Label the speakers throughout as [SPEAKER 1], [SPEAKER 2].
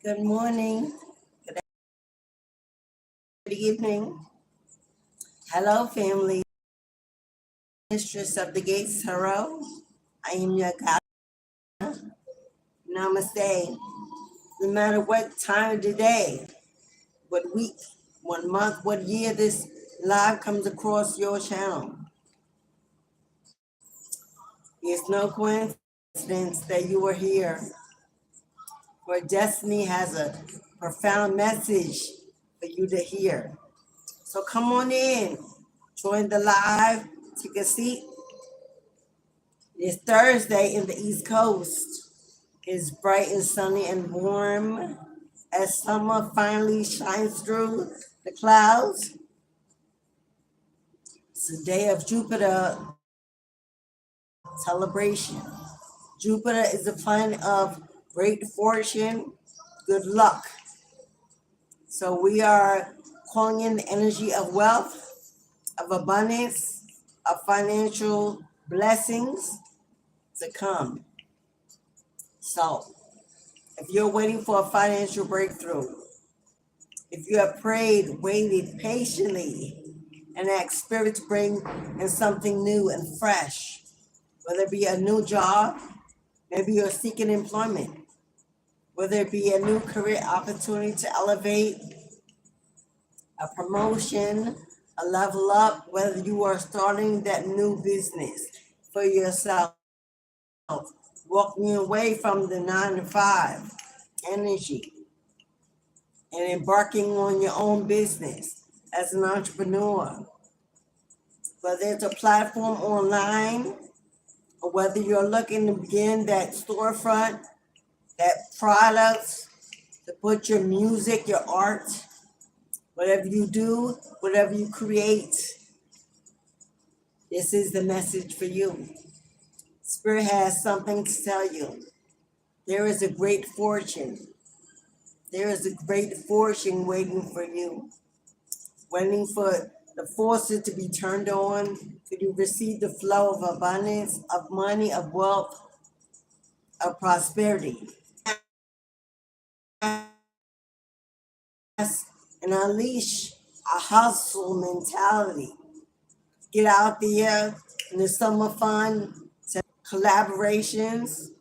[SPEAKER 1] Good morning, good evening. Hello, family. Mistress of the Gates Tarot. I am your God. Namaste. No matter what time of the day, what week, what month, what year this live comes across your channel, it's no coincidence that you are here. For destiny has a profound message for you to hear. So come on in, join the live, take a seat. It's Thursday in the East Coast. It's bright and sunny and warm as summer finally shines through the clouds. It's a day of Jupiter celebration. Jupiter is a planet of great fortune, good luck. So we are calling in the energy of wealth, of abundance, of financial blessings to come. So if you're waiting for a financial breakthrough, if you have prayed, waited patiently, and asked Spirit to bring in something new and fresh, whether it be a new job, maybe you're seeking employment, whether it be a new career opportunity to elevate, a promotion, a level up, whether you are starting that new business for yourself, walking away from the 9 to 5 energy and embarking on your own business as an entrepreneur, whether it's a platform online or whether you're looking to begin that storefront, that products, to put your music, your art, whatever you do, whatever you create, this is the message for you. Spirit has something to tell you. There is a great fortune. There is a great fortune waiting for you, waiting for the forces to be turned on, for you to receive the flow of abundance, of money, of wealth, of prosperity. And unleash a hustle mentality. Get out there in the summer fun, collaborations,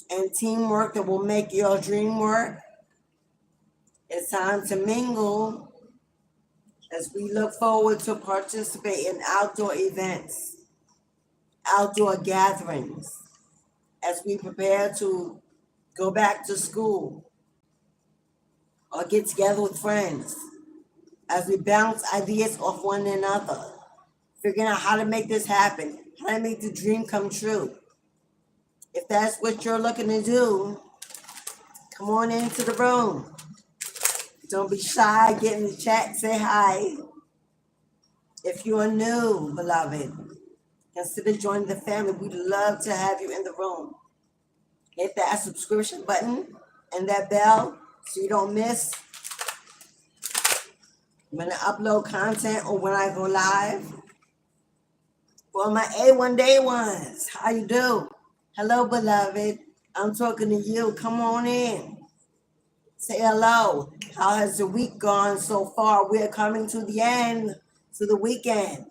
[SPEAKER 1] and teamwork that will make your dream work. It's time to mingle as we look forward to participate in outdoor events, outdoor gatherings, as we prepare to go back to school or get together with friends, as we bounce ideas off one another, figuring out how to make this happen, how to make the dream come true. If that's what you're looking to do, come on into the room. Don't be shy, get in the chat, say hi. If you are new, beloved, consider joining the family. We'd love to have you in the room. Hit that subscription button and that bell so you don't miss when I upload content or when I go live. For my A1 day ones, how you do? Hello, beloved. I'm talking to you. Come on in. Say hello. How has the week gone so far? We're coming to the end, to the weekend.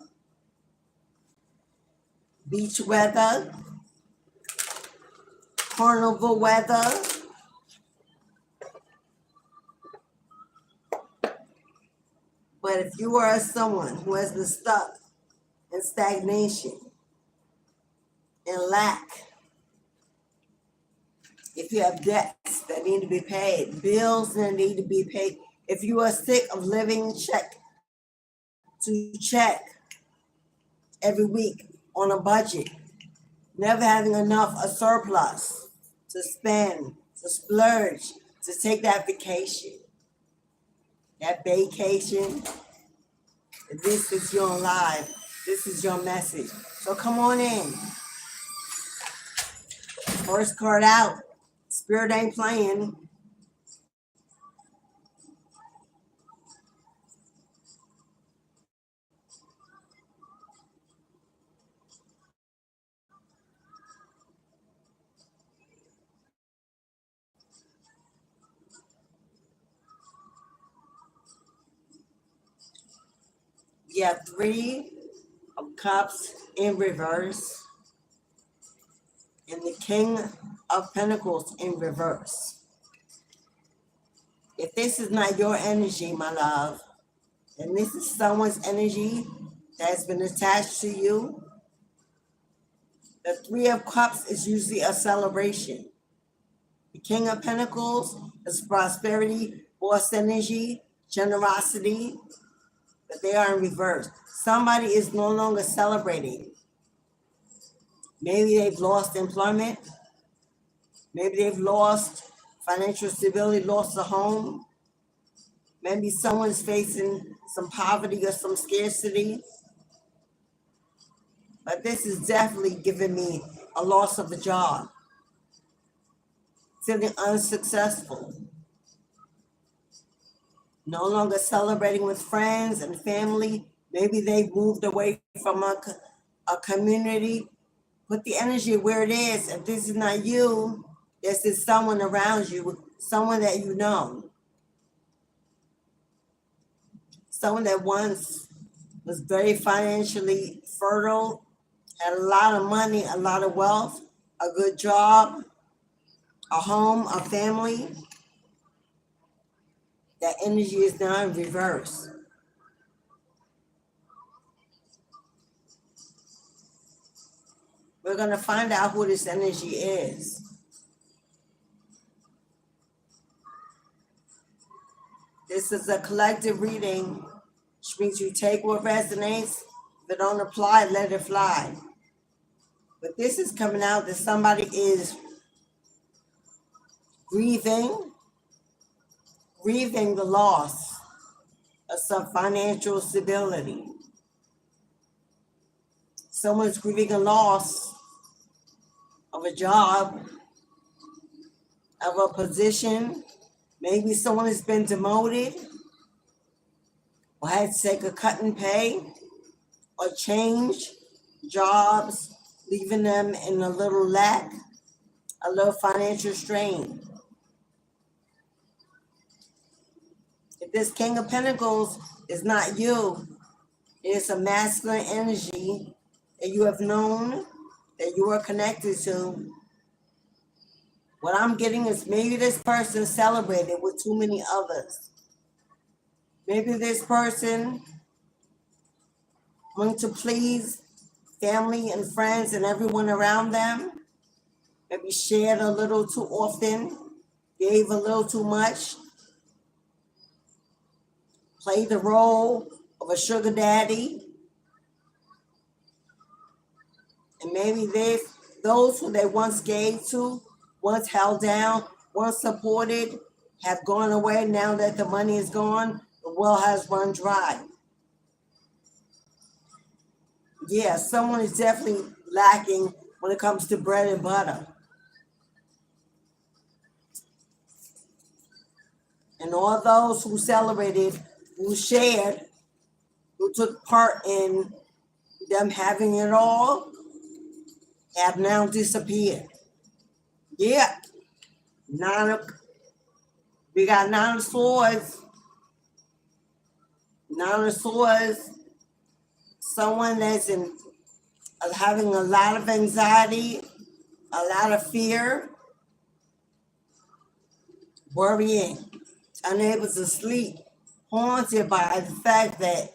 [SPEAKER 1] Beach weather, carnival weather. But if you are someone who has been stuck in stagnation, in lack, if you have debts that need to be paid, bills that need to be paid, if you are sick of living check to check every week on a budget, never having enough, a surplus to spend, to splurge, to take that vacation, this is your live. This is your message. So come on in. First card out. Spirit ain't playing. You have Three of Cups in reverse and the King of Pentacles in reverse. If this is not your energy, my love, then this is someone's energy that has been attached to you. The Three of Cups is usually a celebration. The King of Pentacles is prosperity, force energy, generosity, but they are in reverse. Somebody is no longer celebrating. Maybe they've lost employment. Maybe they've lost financial stability, lost a home. Maybe someone's facing some poverty or some scarcity. But this is definitely giving me a loss of a job. Feeling unsuccessful. No longer celebrating with friends and family. Maybe they've moved away from a community. Put the energy where it is. If this is not you, this is someone around you, someone that you know. Someone that once was very financially fertile, had a lot of money, a lot of wealth, a good job, a home, a family. That energy is now in reverse. We're going to find out who this energy is. This is a collective reading, which means you take what resonates. If it don't apply, let it fly. But this is coming out that somebody is grieving the loss of some financial stability. Someone's grieving a loss of a job, of a position. Maybe someone has been demoted or had to take a cut in pay or change jobs, leaving them in a little lack, a little financial strain. If this King of Pentacles is not you, it's a masculine energy that you have known, that you are connected to. What I'm getting is maybe this person celebrated with too many others. Maybe this person wanted to please family and friends and everyone around them. Maybe shared a little too often, gave a little too much, played the role of a sugar daddy. And maybe those who they once gave to, once held down, once supported, have gone away. Now that the money is gone, the well has run dry. Yeah, someone is definitely lacking when it comes to bread and butter. And all those who celebrated, who shared, who took part in them having it all, have now disappeared. Yeah. We got Nine of Swords. Nine of Swords. Someone that's having a lot of anxiety, a lot of fear, worrying, unable to sleep, haunted by the fact that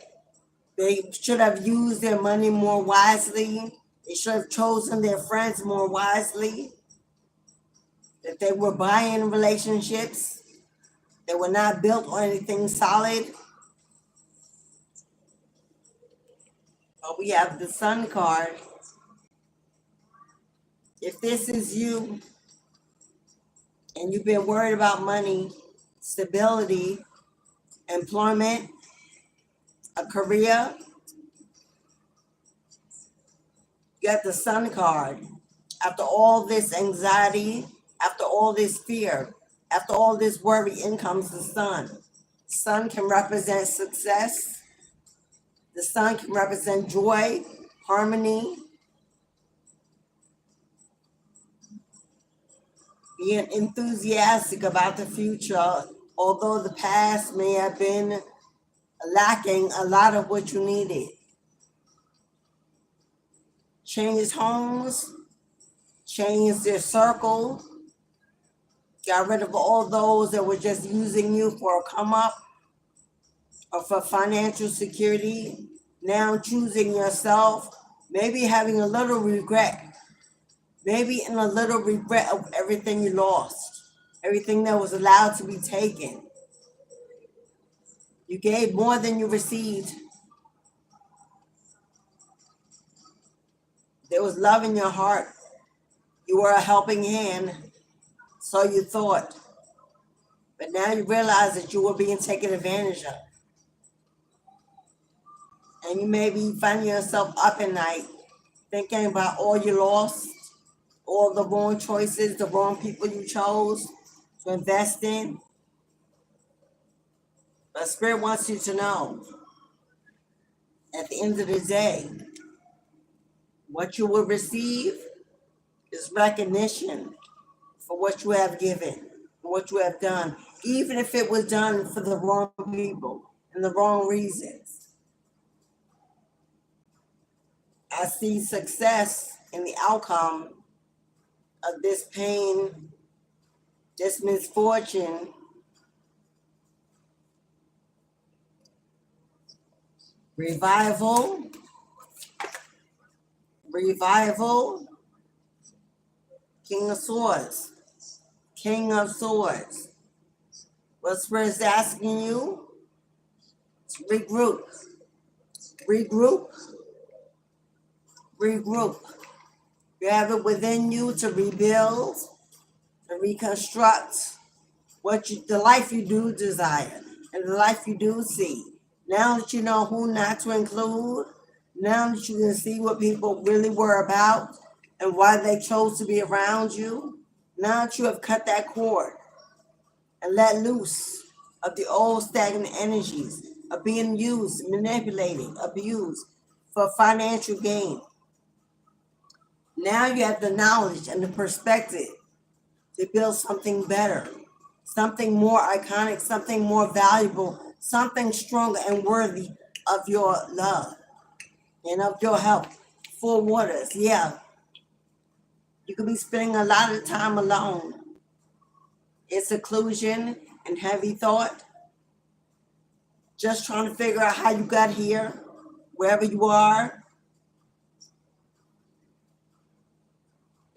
[SPEAKER 1] they should have used their money more wisely. They should have chosen their friends more wisely. That they were buying relationships. They were not built on anything solid. But we have the Sun card. If this is you and you've been worried about money, stability, employment, a career, you got the Sun card. After all this anxiety, after all this fear, after all this worry, in comes the Sun. Sun can represent success. The Sun can represent joy, harmony, being enthusiastic about the future, although the past may have been lacking a lot of what you needed. Changed homes, changed their circle, got rid of all those that were just using you for a come up or for financial security. Now choosing yourself, maybe having a little regret, maybe in a little regret of everything you lost, everything that was allowed to be taken. You gave more than you received. There was love in your heart. You were a helping hand, so you thought. But now you realize that you were being taken advantage of. And you may be finding yourself up at night thinking about all you lost, all the wrong choices, the wrong people you chose to invest in. But Spirit wants you to know, at the end of the day, what you will receive is recognition for what you have given, for what you have done, even if it was done for the wrong people and the wrong reasons. I see success in the outcome of this pain, this misfortune, revival, King of Swords, King of Swords. What Spirit's asking you to regroup. You have it within you to rebuild, to reconstruct the life you do desire and the life you do see. Now that you know who not to include, now that you can see what people really were about and why they chose to be around you, now that you have cut that cord and let loose of the old stagnant energies of being used, manipulated, abused for financial gain. Now you have the knowledge and the perspective to build something better, something more iconic, something more valuable, something stronger and worthy of your love and of your help. Four waters, yeah. You could be spending a lot of time alone in seclusion and heavy thought, just trying to figure out how you got here, wherever you are.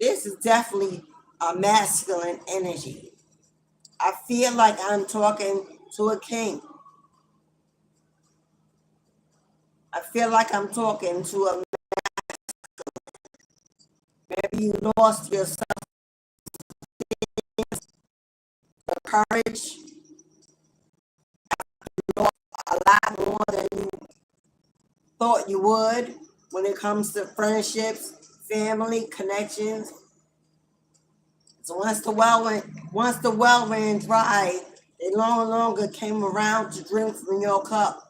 [SPEAKER 1] This is definitely a masculine energy. I feel like I'm talking to a king. I feel like I'm talking to a maybe you lost your courage, you lost a lot more than you thought you would when it comes to friendships, family, connections. So once the well ran dry, they no longer came around to drink from your cup.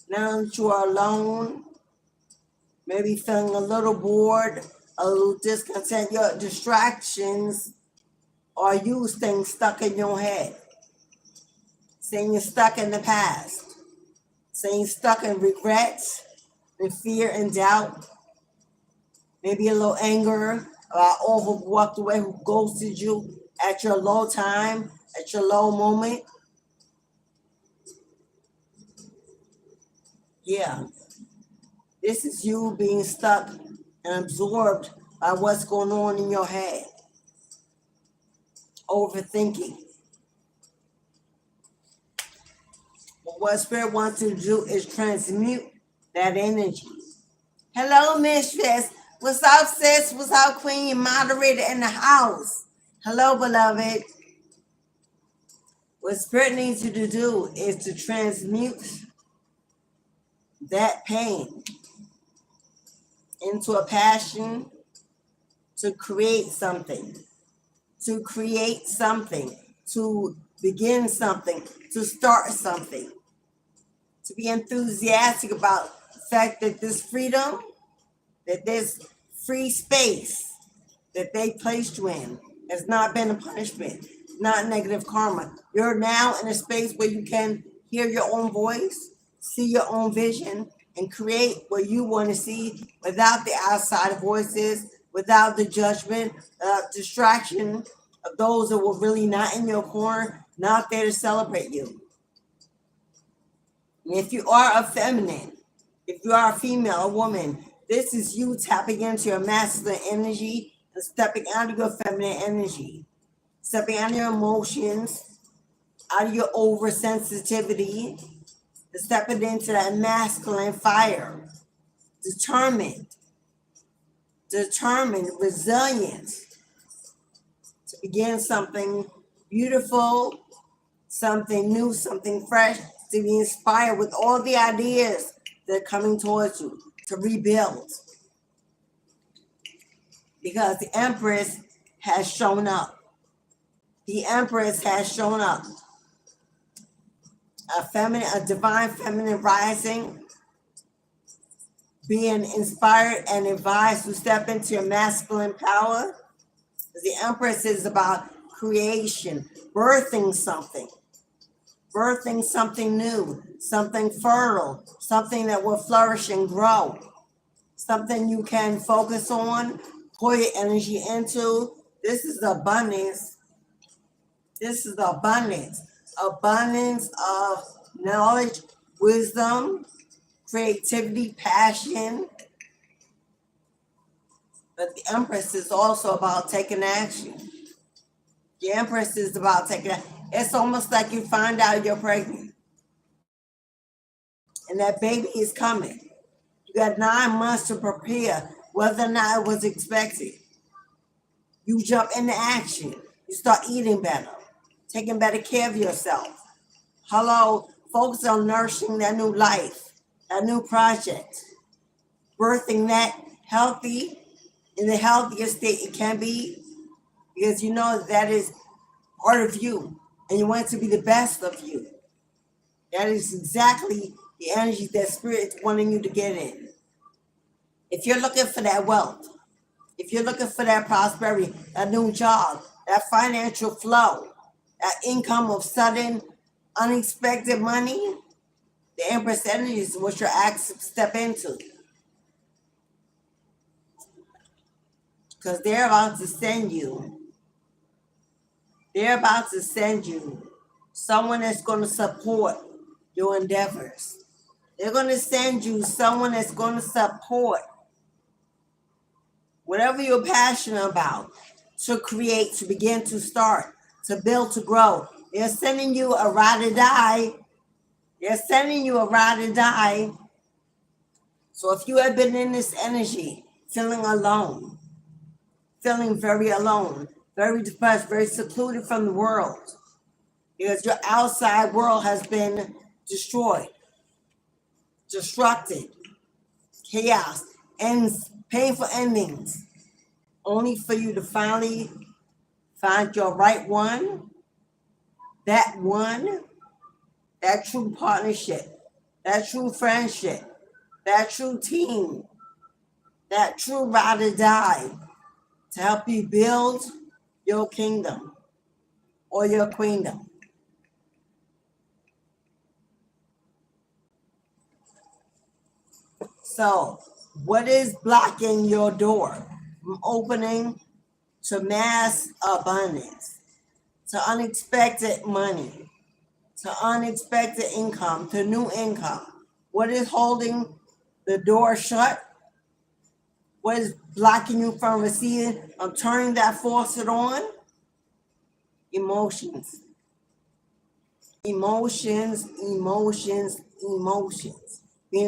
[SPEAKER 1] Now that you are alone, maybe feeling a little bored, a little discontent, your distractions are you staying stuck in your head, saying you're stuck in the past, saying you're stuck in regrets and fear and doubt, maybe a little anger about all who walked away, who ghosted you at your low time, at your low moment. Yeah, this is you being stuck and absorbed by what's going on in your head. Overthinking. But what Spirit wants to do is transmute that energy. Hello, Mistress. What's up, sis? What's up, Queen? Your moderator in the house. Hello, beloved. What Spirit needs you to do is to transmute that pain into a passion to create something, to begin something, to start something, to be enthusiastic about the fact that this freedom, that this free space that they placed you in has not been a punishment, not negative karma. You're now in a space where you can heal hear your own voice, see your own vision, and create what you want to see without the outside voices, without the judgment, distraction of those that were really not in your corner, not there to celebrate you. And if you are a feminine, if you are a female, a woman, this is you tapping into your masculine energy and stepping out of your feminine energy, stepping out of your emotions, out of your oversensitivity, and stepping into that masculine fire, determined, resilient, to begin something beautiful, something new, something fresh, to be inspired with all the ideas that are coming towards you, to rebuild. Because the Empress has shown up. The Empress has shown up. A divine feminine rising, being inspired and advised to step into your masculine power. The Empress is about creation, birthing something new, something fertile, something that will flourish and grow, something you can focus on, pour your energy into. This is the abundance. This is the abundance of knowledge, wisdom, creativity, passion. But the Empress is also about taking action. The Empress is about taking action. It's almost like you find out you're pregnant and that baby is coming. You got 9 months to prepare, whether or not it was expected. You jump into action. You start eating better, taking better care of yourself. Hello, focus on nourishing that new life, that new project, birthing that healthy, in the healthiest state it can be, because you know that is part of you, and you want it to be the best of you. That is exactly the energy that Spirit is wanting you to get in. If you're looking for that wealth, if you're looking for that prosperity, that new job, that financial flow, that income of sudden, unexpected money, the Empress energy is what you're asked to step into. Because they're about to send you someone that's going to support your endeavors. They're going to send you someone that's going to support whatever you're passionate about, to create, to begin to start, to build, to grow. They're sending you a ride or die. So if you have been in this energy, feeling alone, feeling very alone, very depressed, very secluded from the world, because your outside world has been destroyed, destructed, chaos, ends, painful endings, only for you to finally find your right one, that true partnership, that true friendship, that true team, that true ride or die, to help you build your kingdom or your queendom. So, what is blocking your door from opening to mass abundance, to unexpected money, to unexpected income, to new income? What is holding the door shut? What is blocking you from receiving, turning that faucet on? Emotions. Being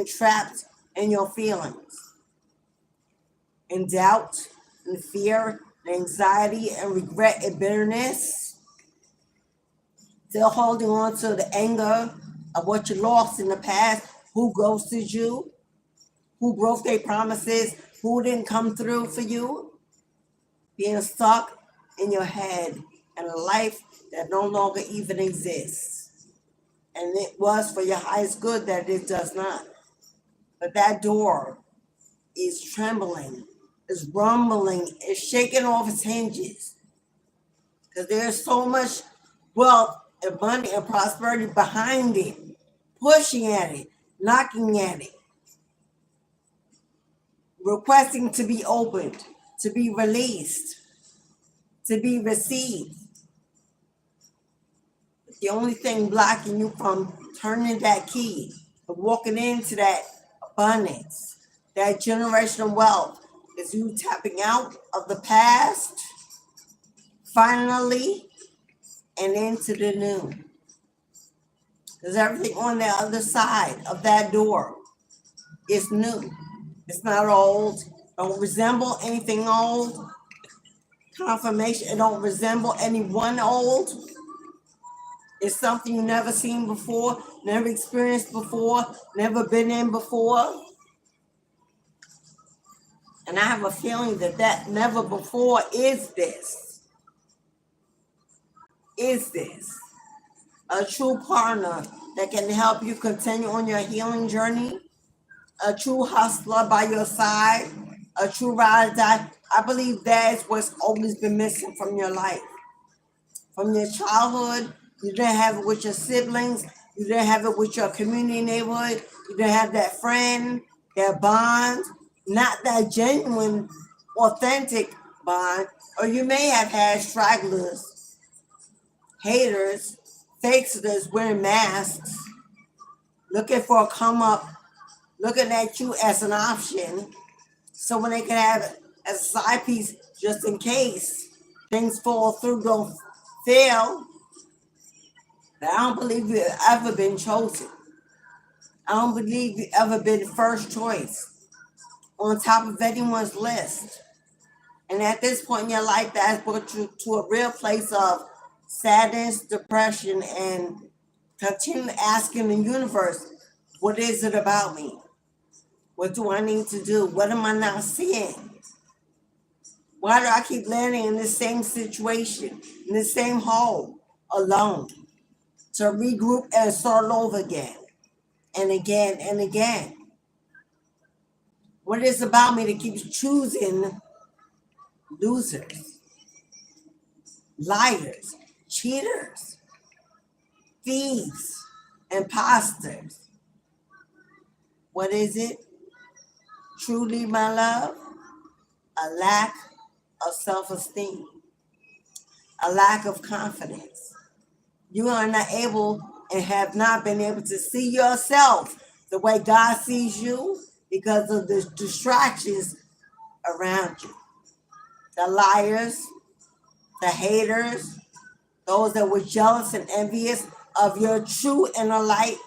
[SPEAKER 1] trapped in your feelings, in doubt, and fear, and anxiety, and regret, and bitterness. Still holding on to the anger of what you lost in the past, who ghosted you, who broke their promises, who didn't come through for you. Being stuck in your head and a life that no longer even exists. And it was for your highest good that it does not. But that door is trembling, is rumbling, is shaking off its hinges. Because there's so much wealth and money and prosperity behind it. pushing at it, knocking at it, requesting to be opened, to be released, to be received. The only thing blocking you from turning that key, of walking into that abundance, that generational wealth, is you tapping out of the past, finally, and into the new. Because everything on the other side of that door is new. It's not old. Don't resemble anything old. Confirmation, it don't resemble anyone old. It's something you never seen before, never experienced before, never been in before. And I have a feeling that that never before is this. Is this a true partner that can help you continue on your healing journey? A true hustler by your side? A true ride or die? I believe that's what's always been missing from your life. From your childhood, you didn't have it with your siblings. You didn't have it with your community neighborhood. You didn't have that friend, that bond, not that genuine, authentic bond. Or you may have had stragglers, haters, fakesters wearing masks, looking for a come up, looking at you as an option. So when they can have it as a side piece, just in case things fall through, don't fail. But I don't believe you've ever been chosen. I don't believe you've ever been first choice on top of anyone's list. And at this point in your life, that has brought you to a real place of sadness, depression, and continue asking the universe, what is it about me? What do I need to do? What am I not seeing? Why do I keep landing in the same situation, in the same hole, alone? To regroup and start over again, and again, and again. What is it about me that keeps choosing losers, liars, cheaters, thieves, imposters? What is it? Truly, my love, a lack of self-esteem, a lack of confidence. You are not able and have not been able to see yourself the way God sees you because of the distractions around you. The liars, the haters, those that were jealous and envious of your true inner light.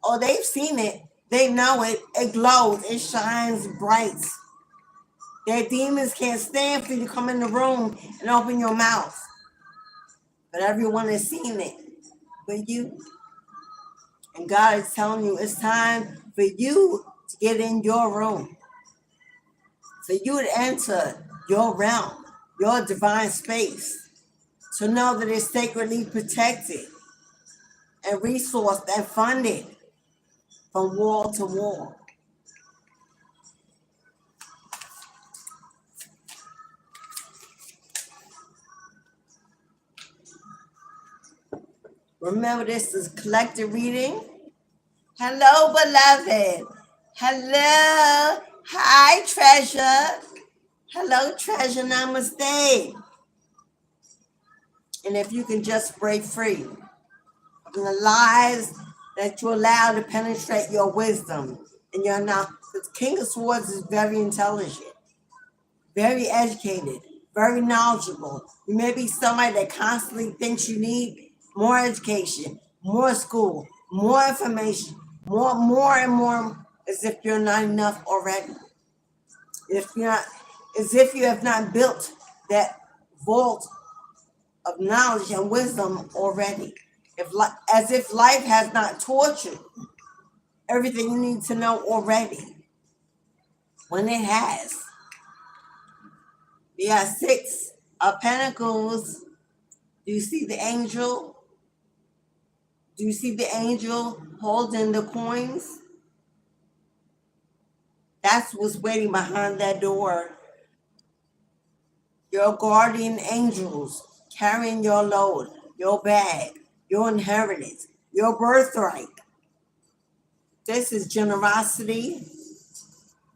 [SPEAKER 1] Oh, they've seen it. They know it. It glows. It shines bright. Their demons can't stand for you to come in the room and open your mouth. But everyone has seen it but you. And God is telling you it's time for you to get in your room, for you to enter your realm, your divine space, to know that it's sacredly protected and resourced and funded from wall to wall. Remember, this is collective reading. Hello, beloved. Hello. Hi, treasure. Hello, treasure. Namaste. And if you can just break free from the lies that you allow to penetrate your wisdom and your knowledge. Because King of Swords is very intelligent, very educated, very knowledgeable. You may be somebody that constantly thinks you need more education, more school, more information, more and more, as if you're not enough already. If you're not, as if you have not built that vault of knowledge and wisdom already. As if life has not taught you everything you need to know already, when it has. We have 6 of Pentacles. Do you see the angel? Do you see the angel holding the coins? That's what's waiting behind that door. Your guardian angels carrying your load, your bag, your inheritance, your birthright. This is generosity.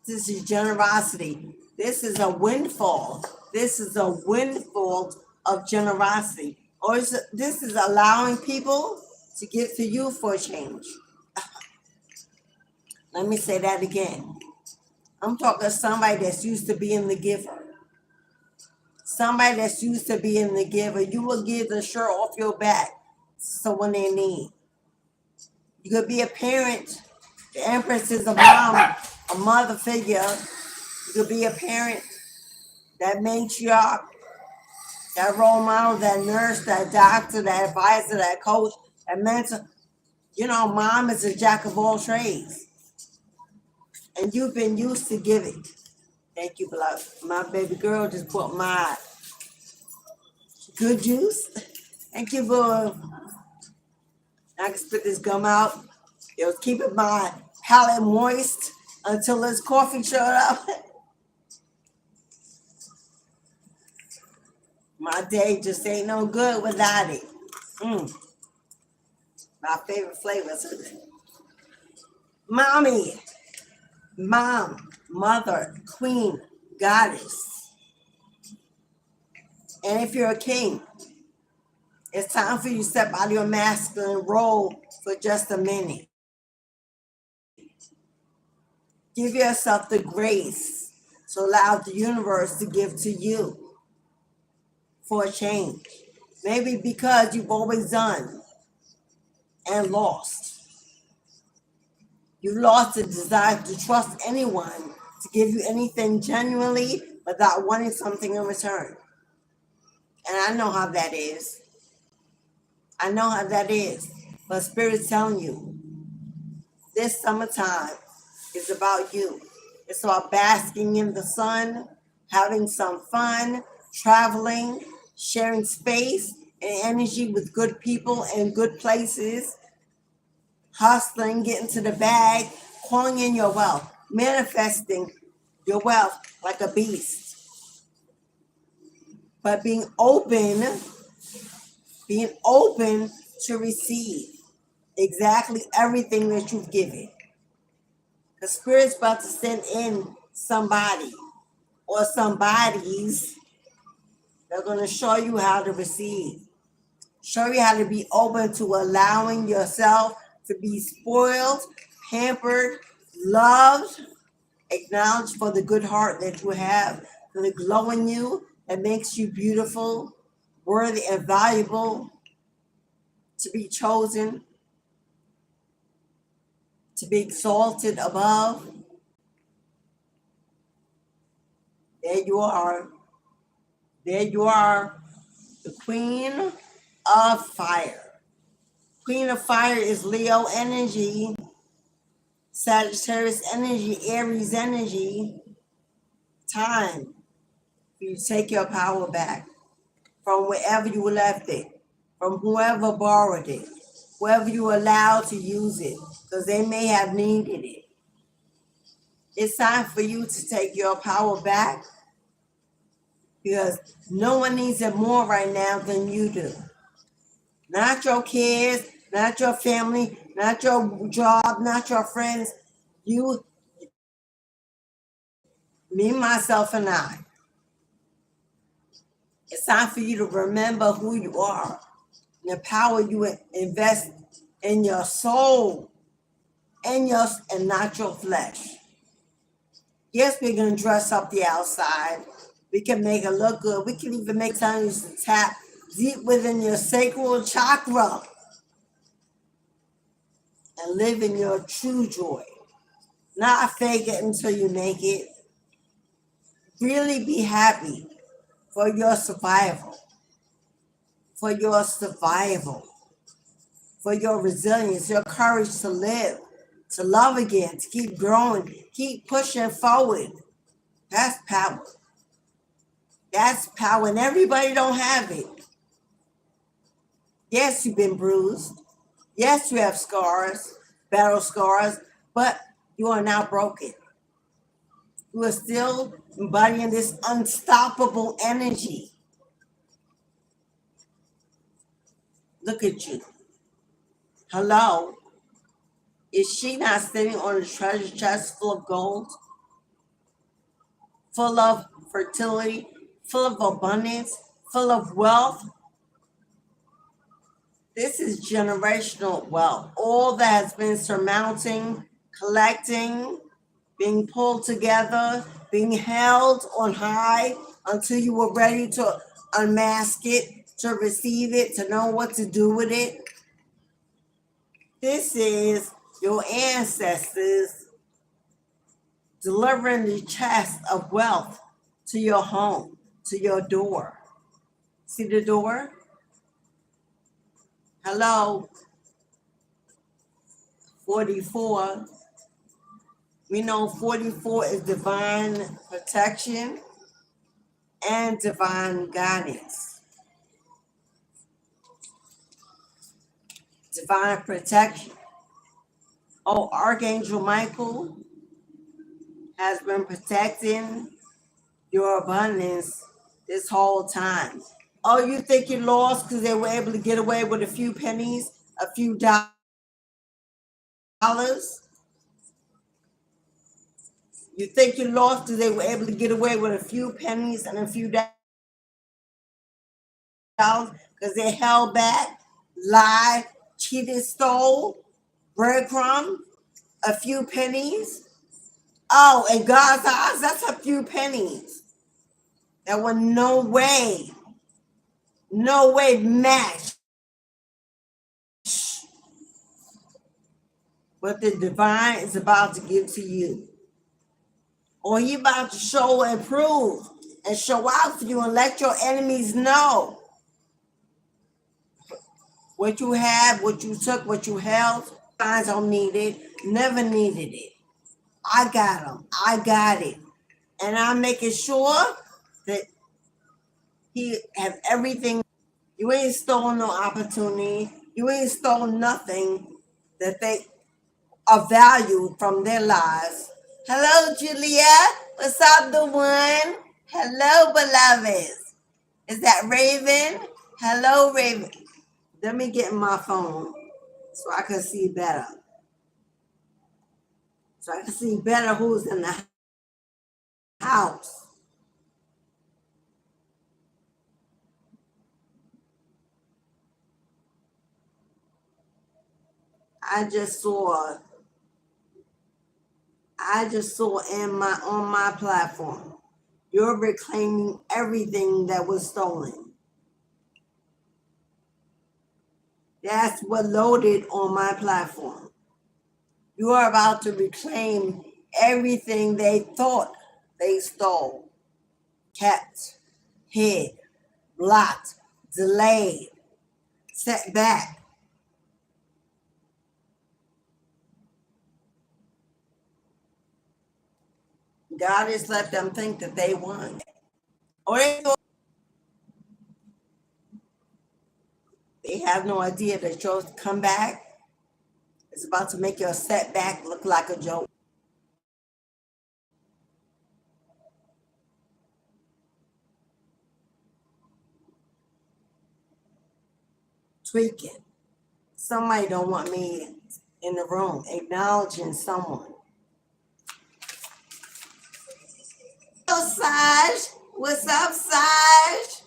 [SPEAKER 1] This is generosity. This is a windfall. This is a windfall of generosity. Or this is allowing people to give to you for a change. Let me say that again. I'm talking somebody that's used to being the giver. Somebody that's used to being the giver. You will give the shirt off your back to someone in need. You could be a parent. The empress is a mom, a mother figure. You could be a parent, that matriarch, that role model, that nurse, that doctor, that advisor, that coach, that mentor. You know, mom is a jack of all trades. And you've been used to giving. Thank you, beloved. My baby girl just bought my good juice. Thank you, boo. I can spit this gum out. It was keeping my palate moist until this coffee showed up. My day just ain't no good without it. My favorite flavors. Mommy, mom, mother, queen, goddess. And if you're a king, it's time for you to step out of your masculine role for just a minute. Give yourself the grace to allow the universe to give to you for a change. Maybe because you've always done and lost. You lost the desire to trust anyone to give you anything genuinely without wanting something in return. And I know how that is. I know how that is. But Spirit's telling you, this summertime is about you. It's about basking in the sun, having some fun, traveling, sharing space and energy with good people and good places, hustling, getting to the bag, calling in your wealth, manifesting your wealth like a beast. But being open to receive exactly everything that you've given. The Spirit's about to send in somebody or somebodies that are going to show you how to receive. Show you how to be open to allowing yourself to be spoiled, pampered, loved, acknowledged for the good heart that you have, for the glow in you that makes you beautiful, worthy, and valuable, to be chosen, to be exalted above. There you are. There you are, the Queen of Fire. Queen of Fire is Leo energy, Sagittarius energy, Aries energy. Time for you to take your power back from wherever you left it, from whoever borrowed it, whoever you allowed to use it, because they may have needed it. It's time for you to take your power back because no one needs it more right now than you do. Not your kids, not your family, not your job, not your friends. You, me, myself, and I. It's time for you to remember who you are, the power you invest in your soul and not your flesh. Yes, we're going to dress up the outside. We can make it look good. We can even make time to tap deep within your sacral chakra and live in your true joy. Not fake it until you make it. Really be happy for your survival, for your survival, for your resilience, your courage to live, to love again, to keep growing, keep pushing forward. That's power. That's power, and everybody don't have it. Yes, you've been bruised. Yes, you have scars, battle scars, but you are now broken. You are still embodying this unstoppable energy. Look at you. Hello. Is she not sitting on a treasure chest full of gold, full of fertility, full of abundance, full of wealth? This is generational wealth. All that has been surmounting, collecting, being pulled together, being held on high until you were ready to unmask it, to receive it, to know what to do with it. This is your ancestors delivering the chest of wealth to your home, to your door. See the door? Hello? 44. We know 44 is divine protection and divine guidance. Divine protection. Oh, Archangel Michael has been protecting your abundance this whole time. Oh, you think you lost because they were able to get away with a few pennies, a few dollars? You think you lost because they were able to get away with a few pennies and a few dollars because they held back, lied, cheated, stole, breadcrumb, a few pennies? Oh, in God's eyes, that's a few pennies. That were no way match what the divine is about to give to you. Or he about to show and prove and show out for you and let your enemies know what you have, what you took, what you held. I don't need it, never needed it. I got them. I got it. And I'm making sure that he have everything. You ain't stolen no opportunity. You ain't stolen nothing that they are valued from their lives. Hello, Julia. What's up, the one? Hello, beloveds. Is that Raven? Hello, Raven. Let me get in my phone so I can see better. So I can see better who's in the house. I just saw on my platform, you're reclaiming everything that was stolen. That's what loaded on my platform. You are about to reclaim everything they thought they stole, kept, hid, blocked, delayed, set back. God has let them think that they won. Or they have no idea that your comeback is about to make your setback look like a joke. Tweaking. Somebody don't want me in the room acknowledging someone. Hello, Saj. What's up, Saj?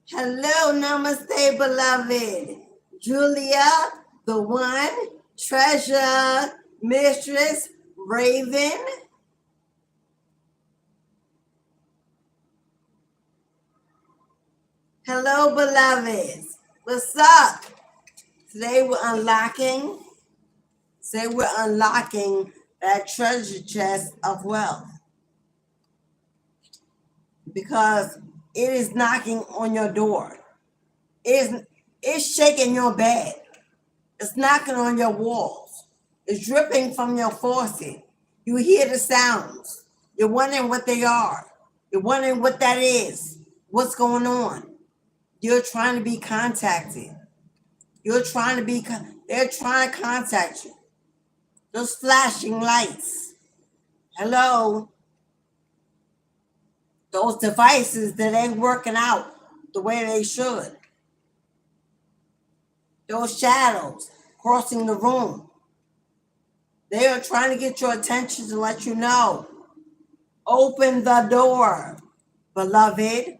[SPEAKER 1] Hello, namaste, beloved. Julia, the one, treasure, mistress, Raven. Hello, beloveds. What's up? Today we're unlocking that treasure chest of wealth. Because it is knocking on your door. It's shaking your bed. It's knocking on your walls. It's dripping from your faucet. You hear the sounds. You're wondering what they are. You're wondering what that is. What's going on? You're trying to be contacted. They're trying to contact you. Those flashing lights. Hello? Those devices that ain't working out the way they should. Those shadows crossing the room. They are trying to get your attention to let you know. Open the door, beloved.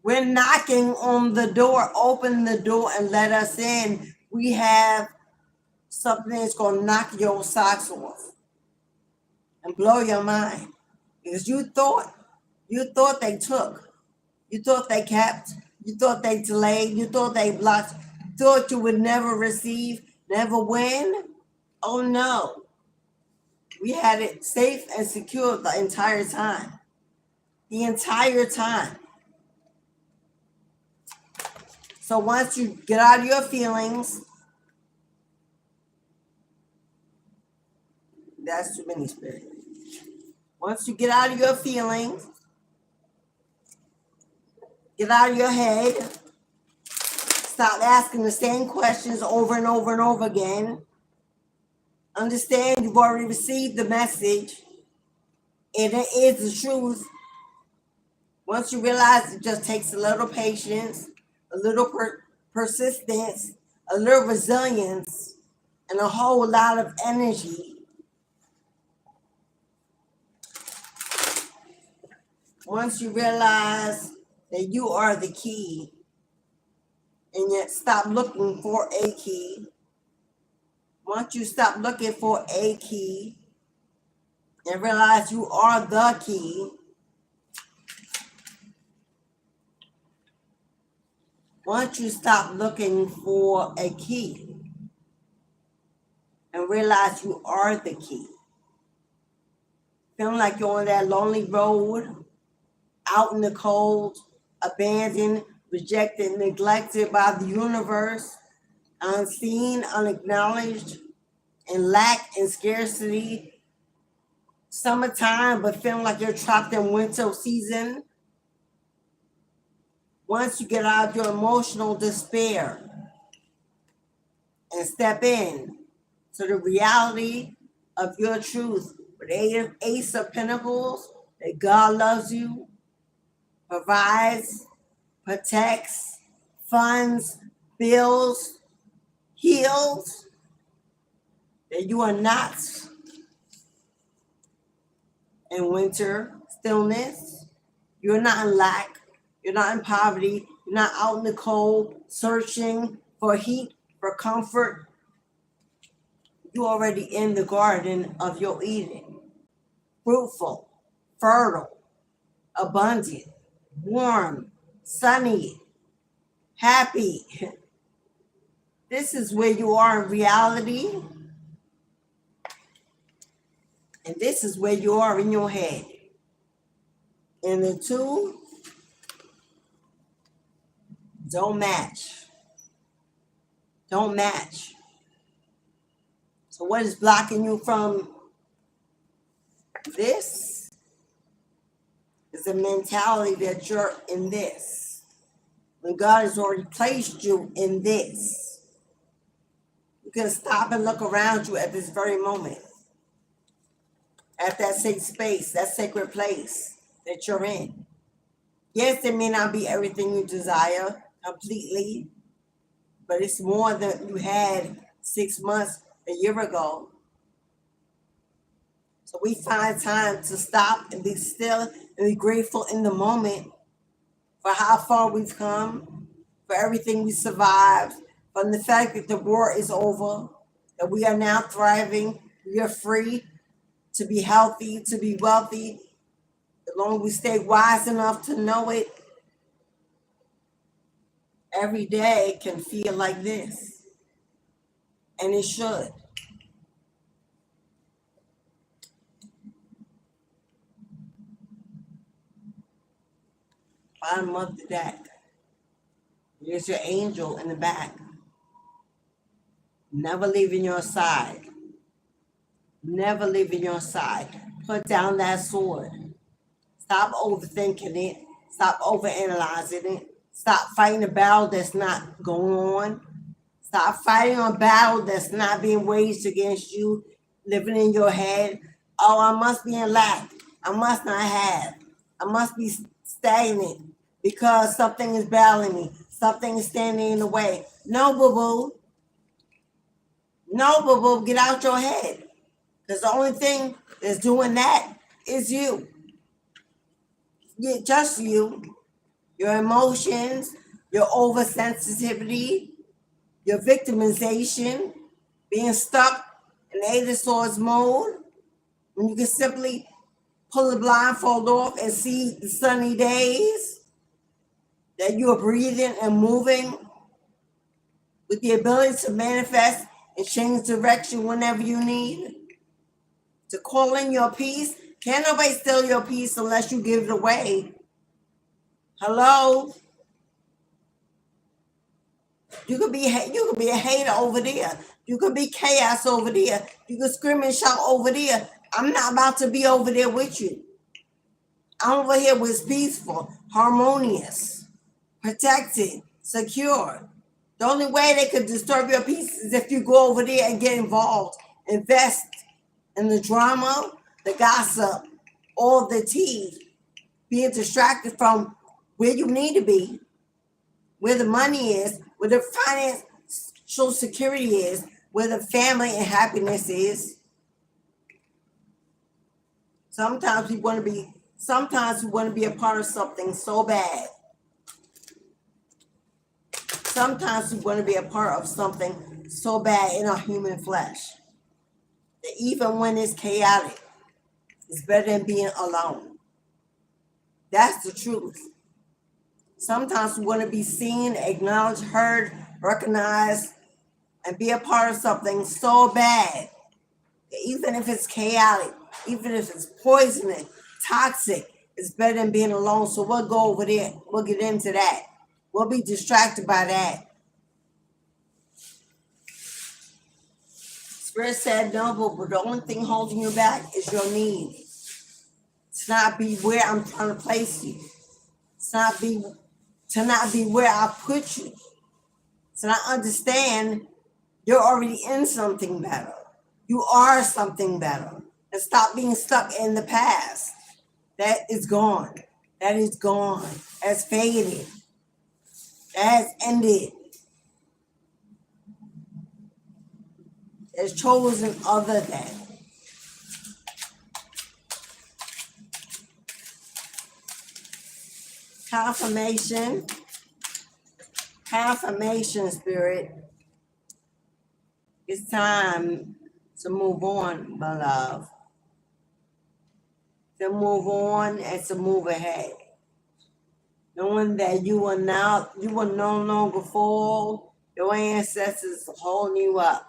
[SPEAKER 1] We're knocking on the door. Open the door and let us in. We have something that's going to knock your socks off and blow your mind. Because you thought they took. You thought they kept. You thought they delayed. You thought they blocked. You thought you would never receive, never win. Oh no. We had it safe and secure the entire time. The entire time. So once you get out of your feelings, that's too many, Spirit. Once you get out of your feelings, get out of your head, stop asking the same questions over and over and over again. Understand you've already received the message, and it is the truth. Once you realize it just takes a little patience, a little persistence, a little resilience, and a whole lot of energy. Once you realize that you are the key, and yet stop looking for a key. Once you stop looking for a key and realize you are the key, once you stop looking for a key and realize you are the key, feeling like you're on that lonely road, out in the cold, abandoned, rejected, neglected by the universe, unseen, unacknowledged, in lack and scarcity, summertime, but feeling like you're trapped in winter season. Once you get out of your emotional despair and step in to the reality of your truth with Ace of Pentacles, that God loves you, provides, protects, funds, builds, heals, that you are not in winter stillness, you're not in lack, you're not in poverty, you're not out in the cold searching for heat, for comfort. You're already in the garden of your Eden, fruitful, fertile, abundant, warm, sunny, happy. This is where you are in reality. And this is where you are in your head. And the two don't match. Don't match. So what is blocking you from this is the mentality that you're in this. When God has already placed you in this, you can stop and look around you at this very moment. At that safe space, that sacred place that you're in. Yes, it may not be everything you desire completely, but it's more than you had 6 months, a year ago. So we find time to stop and be still and be grateful in the moment for how far we've come, for everything we survived, from the fact that the war is over, that we are now thriving, we are free to be healthy, to be wealthy, as long as we stay wise enough to know it. Every day can feel like this, and it should. Bottom of the deck. There's your angel in the back, never leaving your side. Never leaving your side. Put down that sword. Stop overthinking it. Stop overanalyzing it. Stop fighting a battle that's not going on. Stop fighting a battle that's not being waged against you, living in your head. Oh, I must be in lack. I must not have. I must be stagnant because something is battling me. Something is standing in the way. No, boo-boo. No, boo-boo. Get out your head. Because the only thing that's doing that is you. Yeah, just you. Your emotions, your oversensitivity, your victimization, being stuck in Eight of Swords mode, when you can simply pull the blindfold off and see the sunny days that you are breathing and moving with the ability to manifest and change direction whenever you need, to call in your peace. Can't nobody steal your peace unless you give it away. Hello? You could be a hater over there. You could be chaos over there. You could scream and shout over there. I'm not about to be over there with you. I'm over here where it's peaceful, harmonious, protected, secure. The only way they could disturb your peace is if you go over there and get involved, invest in the drama, the gossip, all the tea, being distracted from where you need to be, where the money is, where the financial security is, where the family and happiness is. Sometimes we want to be a part of something so bad. Sometimes we want to be a part of something so bad in our human flesh that even when it's chaotic, it's better than being alone. That's the truth. Sometimes we want to be seen, acknowledged, heard, recognized, and be a part of something so bad that even if it's chaotic, even if it's poisonous, toxic, it's better than being alone. So we'll go over there. We'll get into that. We'll be distracted by that. Spirit said no, but the only thing holding you back is your need. To not be where I'm trying to place you. To not be where I put you. To not understand you're already in something better. You are something better. And stop being stuck in the past. That is gone. That is gone. That's faded. That has ended. It's chosen other than. Confirmation. Confirmation, Spirit. It's time to move on, my love. To move on and to move ahead. Knowing that you will no longer fall. Your ancestors are holding you up.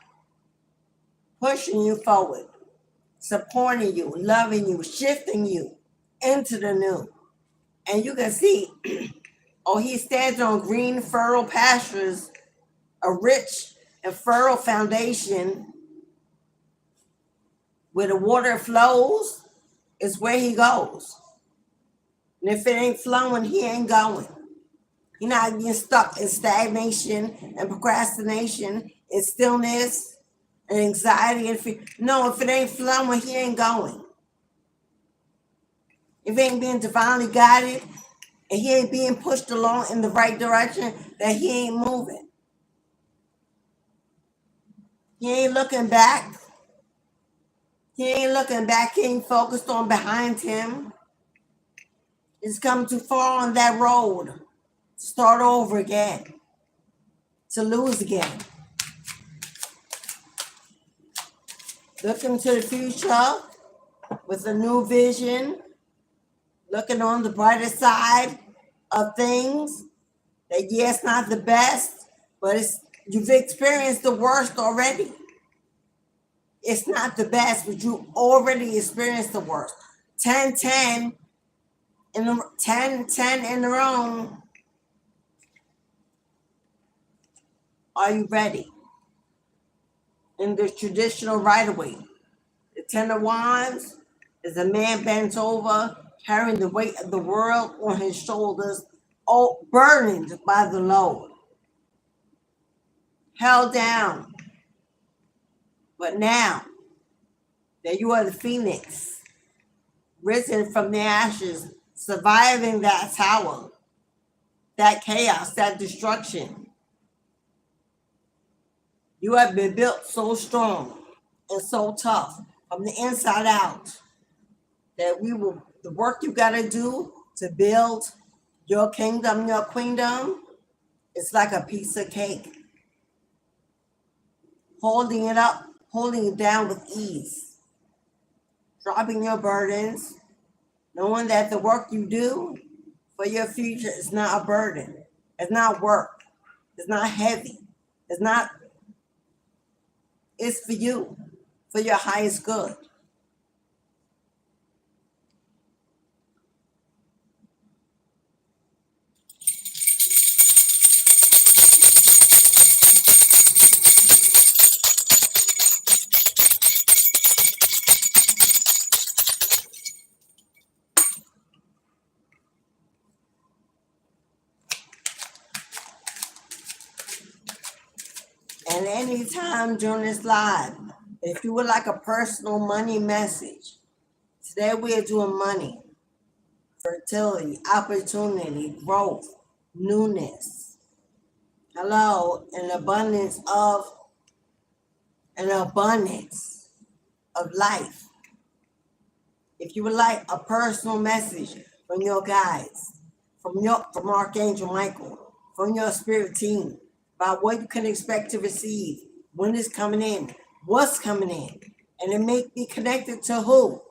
[SPEAKER 1] Pushing you forward. Supporting you, loving you, shifting you into the new. And you can see, he stands on green, fertile pastures, a rich and fertile foundation where the water flows is where he goes. And if it ain't flowing, he ain't going. He's not getting stuck in stagnation and procrastination and stillness and anxiety and fear. No, if it ain't flowing, he ain't going. If he ain't being divinely guided and he ain't being pushed along in the right direction, then he ain't moving. He ain't looking back. He ain't focused on behind him. He's come too far on that road to start over again, to lose again. Looking to the future with a new vision, looking on the brighter side of things. That it's not the best, but you've experienced the worst already. It's not the best, but you already experienced the worst. 10-10 in the room. Are you ready? In the traditional right-of-way. The 10 of Wands is a man bent over, carrying the weight of the world on his shoulders, burdened by the load. Held down. But now that you are the phoenix, risen from the ashes, surviving that tower, that chaos, that destruction, you have been built so strong and so tough from the inside out. That the work you got to do to build your kingdom, your queendom, it's like a piece of cake. Holding it up, holding it down with ease. Dropping your burdens, knowing that the work you do for your future is not a burden. It's not work. It's not heavy. It's for you, for your highest good. And anytime during this live, if you would like a personal money message, today we are doing money, fertility, opportunity, growth, newness. Hello, an abundance of life. If you would like a personal message from your guides, from Archangel Michael, from your spirit team, about what you can expect to receive, when it's coming in, what's coming in, and it may be connected to who?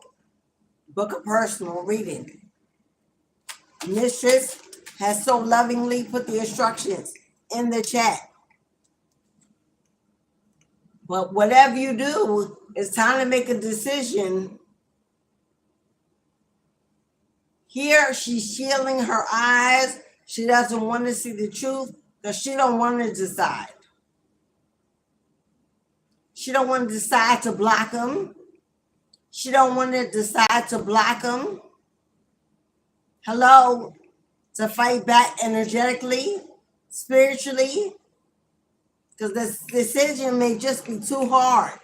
[SPEAKER 1] Book a personal reading. Mistress has so lovingly put the instructions in the chat. But whatever you do, it's time to make a decision. Here, she's shielding her eyes. She doesn't want to see the truth because she don't want to decide. She don't want to decide to block him. She don't want to decide to block him. Hello, to fight back energetically, spiritually, because this decision may just be too hard.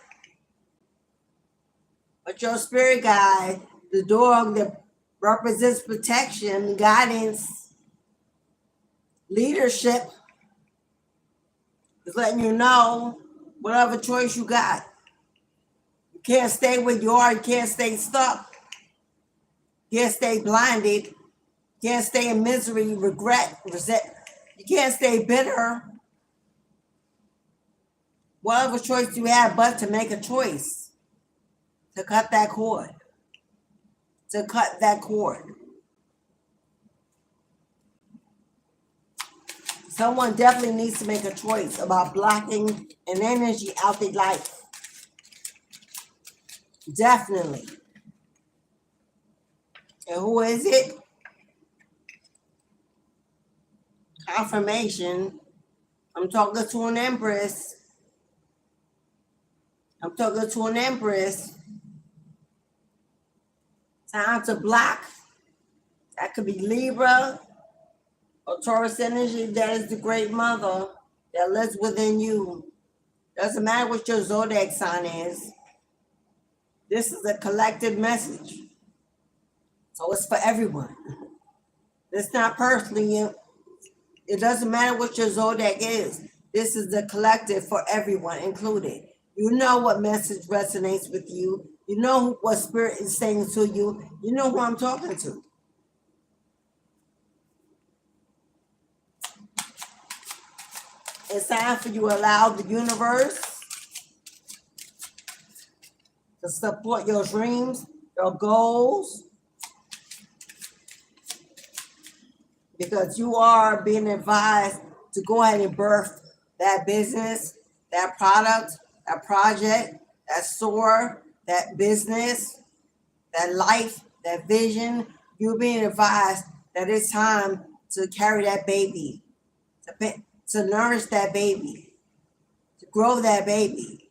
[SPEAKER 1] But your spirit guide, the dog that represents protection, guidance, leadership, is letting you know whatever choice you got. You can't stay where you are. You can't stay stuck. You can't stay blinded. You can't stay in misery, regret, resent. You can't stay bitter. Whatever choice you have but to make a choice to cut that cord. To cut that cord. Someone definitely needs to make a choice about blocking an energy out their life. Definitely. And who is it? Confirmation. I'm talking to an empress. Time to block. That could be Libra or Taurus energy. That is the great mother that lives within you. Doesn't matter what your zodiac sign is. This is a collective message. So it's for everyone. It's not personally. It doesn't matter what your zodiac is. This is the collective for everyone included. You know what message resonates with you. You know what spirit is saying to you. You know who I'm talking to. It's time for you to allow the universe to support your dreams, your goals, because you are being advised to go ahead and birth that business, that product, that project, that store, that business, that life, that vision. You're being advised that it's time to carry that baby, to nourish that baby, to grow that baby.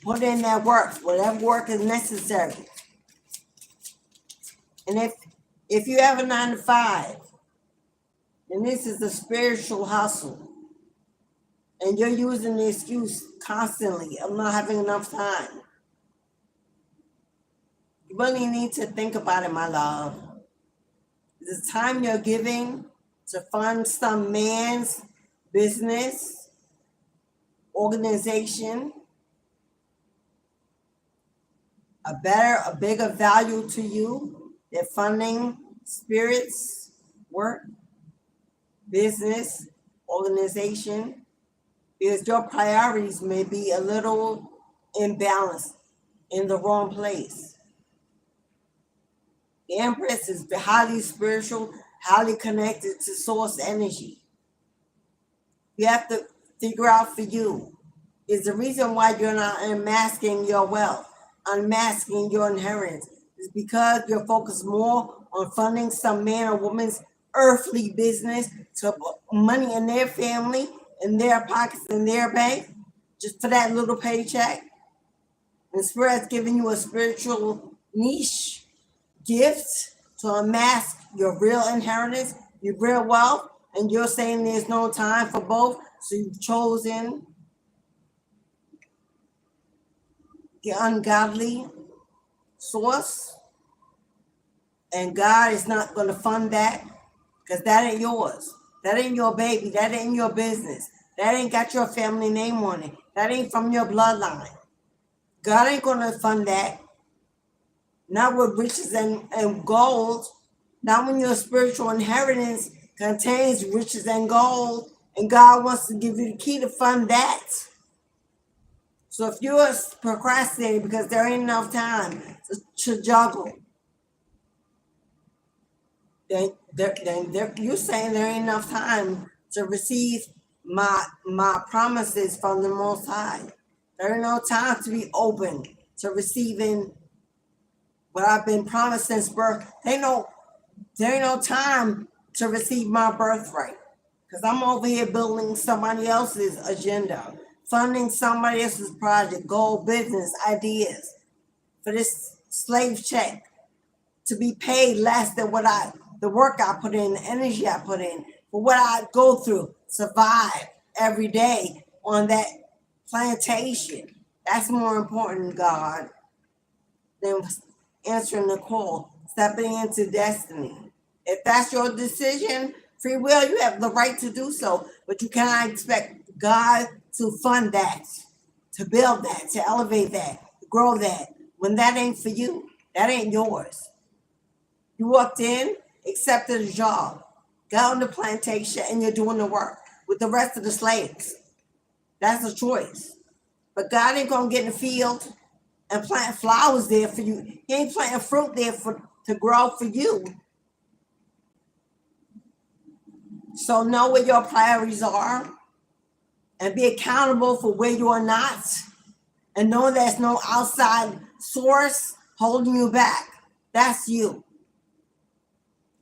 [SPEAKER 1] Put in that work, whatever work is necessary. And if you have a 9-to-5, then this is a spiritual hustle. And you're using the excuse constantly, I'm not having enough time. You really need to think about it, my love. The time you're giving to fund some man's business, organization, a bigger value to you than funding spirits, work, business, organization, because your priorities may be a little imbalanced in the wrong place. The Empress is highly spiritual, highly connected to source energy. You have to figure out for you is the reason why you're not unmasking your wealth, unmasking your inheritance, is because you're focused more on funding some man or woman's earthly business to put money in their family, in their pockets, in their bank, just for that little paycheck. And Spirit's giving you a spiritual niche gift to unmask your real inheritance, your real wealth, and you're saying there's no time for both, so you've chosen the ungodly source, and God is not going to fund that because that ain't yours. That ain't your baby. That ain't your business. That ain't got your family name on it. That ain't from your bloodline. God ain't going to fund that. Not with riches and gold. Not when your spiritual inheritance contains riches and gold, and God wants to give you the key to fund that. So if you're procrastinating because there ain't enough time to juggle, then you're saying there ain't enough time to receive my promises from the Most High. There ain't no time to be open to receiving what I've been promised since birth. There ain't no time to receive my birthright, because I'm over here building somebody else's agenda, funding somebody else's project, goal, business, ideas for this slave check to be paid less than the work I put in, the energy I put in, for what I go through, survive every day on that plantation. That's more important, God, than answering the call, stepping into destiny. If that's your decision, free will, you have the right to do so, but you cannot expect God to fund that, to build that, to elevate that, to grow that, when that ain't for you. That ain't yours. You walked in, accepted a job, got on the plantation, and you're doing the work with the rest of the slaves. That's a choice. But God ain't gonna get in the field and plant flowers there for you. He ain't planting fruit there to grow for you. So know what your priorities are and be accountable for where you are not. And know there's no outside source holding you back. That's you.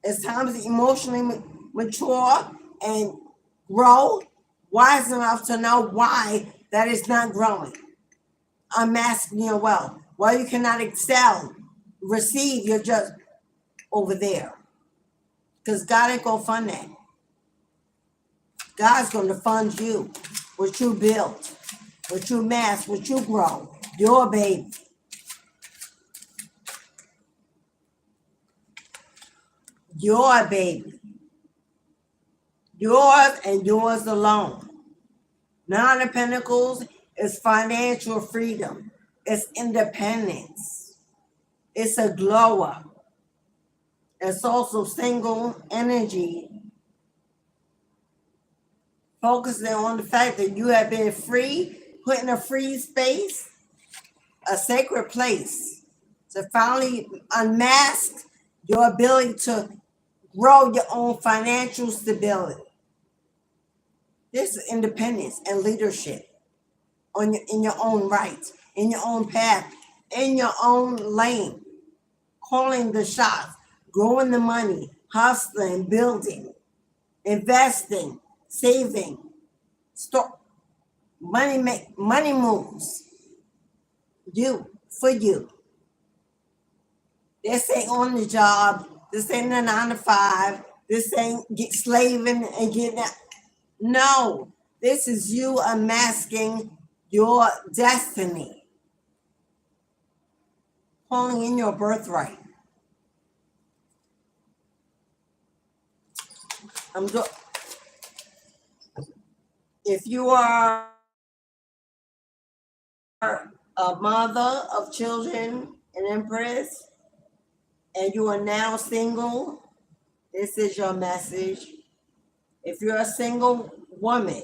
[SPEAKER 1] It's time to emotionally mature and grow, wise enough to know why that is not growing. Unmasking your wealth. Why you cannot excel, receive, you're just over there. Because God ain't going to fund that. God's going to fund you, what you build, what you mask, what you grow, your baby. Your baby. Yours and yours alone. Nine of Pentacles is financial freedom. It's independence. It's a glow up. It's also single energy, focusing on the fact that you have been free, put in a free space, a sacred place, to finally unmask your ability to grow your own financial stability. This is independence and leadership in your own right, in your own path, in your own lane, calling the shots, growing the money, hustling, building, investing, saving. Money moves. You, for you. This ain't on the job. This ain't a 9 to 5. This ain't slaving and getting out. No, this is you unmasking your destiny, calling in your birthright. If you are a mother of children, an empress, and you are now single, this is your message. If you're a single woman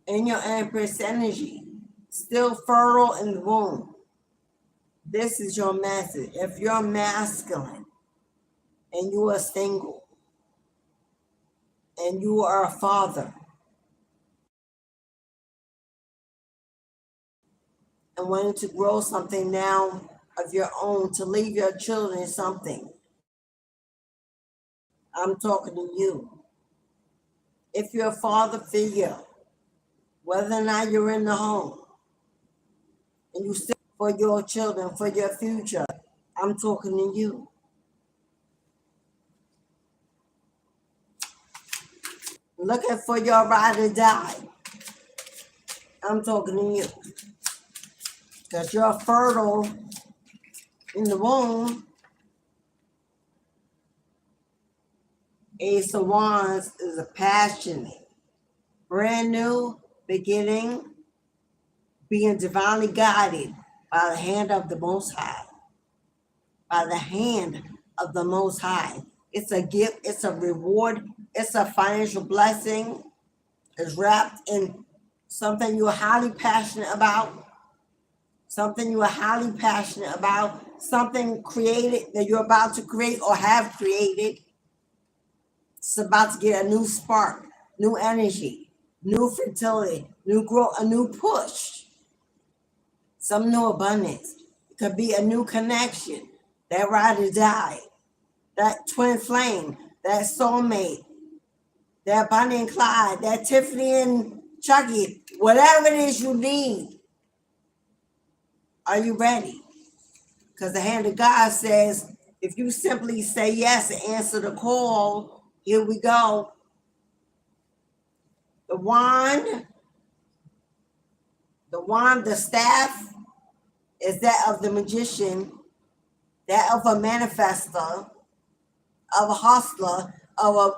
[SPEAKER 1] in your empress energy, still fertile in the womb, this is your message. If you're masculine and you are single and you are a father and wanting to grow something now of your own, to leave your children something, I'm talking to you. If you're a father figure, whether or not you're in the home, and you still for your children, for your future, I'm talking to you. Looking for your ride or die, I'm talking to you. Because you're fertile in the womb. Ace of Wands is a passionate, brand new beginning, being divinely guided by the hand of the Most High. By the hand of the Most High. It's a gift, it's a reward, it's a financial blessing. It's wrapped in something you're highly passionate about, something you are highly passionate about, something created that you're about to create or have created. It's about to get a new spark, new energy, new fertility, new growth, a new push, some new abundance. It could be a new connection, that ride or die, that twin flame, that soulmate, that Bonnie and Clyde, that Tiffany and Chucky, whatever it is you need. Are you ready? Because the hand of God says, if you simply say yes and answer the call, here we go. The wand, the staff is that of the magician, that of a manifester, of a hustler, of a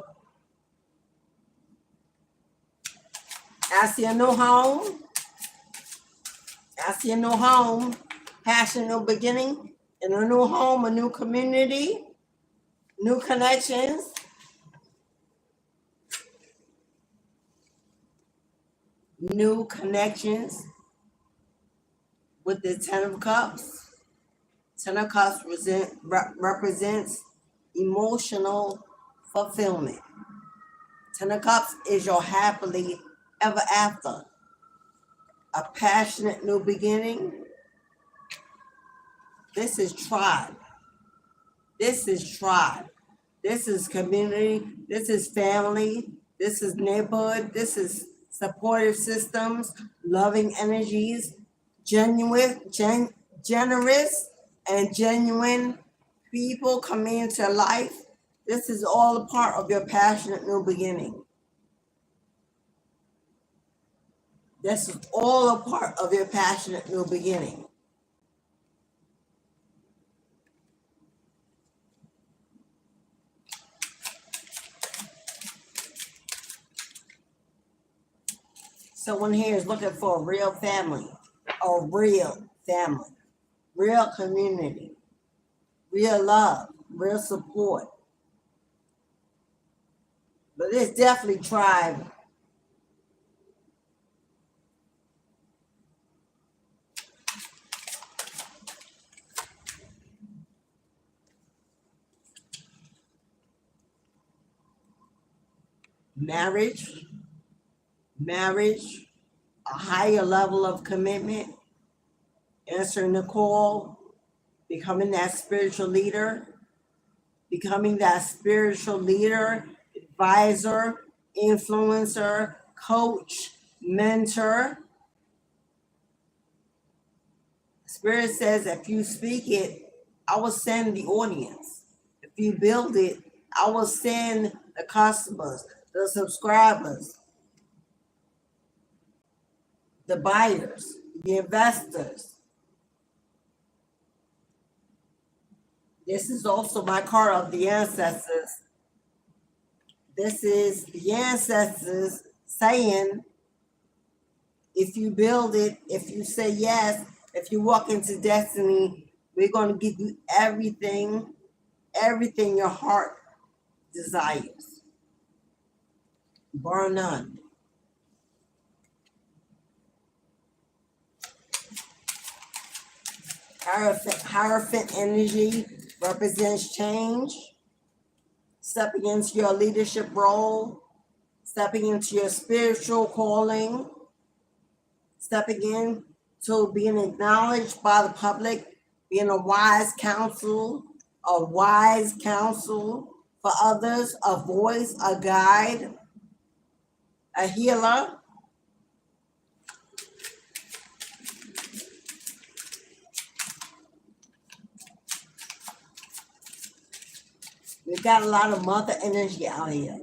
[SPEAKER 1] I see a new home. I see a new home, passion, new beginning, in a new home, a new community, new connections. New connections with the Ten of Cups. Ten of Cups represents emotional fulfillment. Ten of Cups is your happily ever after. A passionate new beginning. This is tribe. This is tribe. This is community. This is family. This is neighborhood. This is supportive systems, loving energies, generous and genuine people coming into life. This is all a part of your passionate new beginning. This is all a part of your passionate new beginning. Someone here is looking for a real family, real community, real love, real support. But it's definitely tribe. Marriage, a higher level of commitment, answering the call, becoming that spiritual leader, advisor, influencer, coach, mentor. Spirit says if you speak it, I will send the audience. If you build it, I will send the customers, the subscribers, the buyers, the investors. This is also my card of the ancestors. This is the ancestors saying, If you build it, if you say yes, if you walk into destiny, we're going to give you everything your heart desires. Bar none. Hierophant energy represents change, stepping into your leadership role, stepping into your spiritual calling, stepping in to being acknowledged by the public, being a wise counsel for others, a voice, a guide, a healer. We've got a lot of mother energy out here.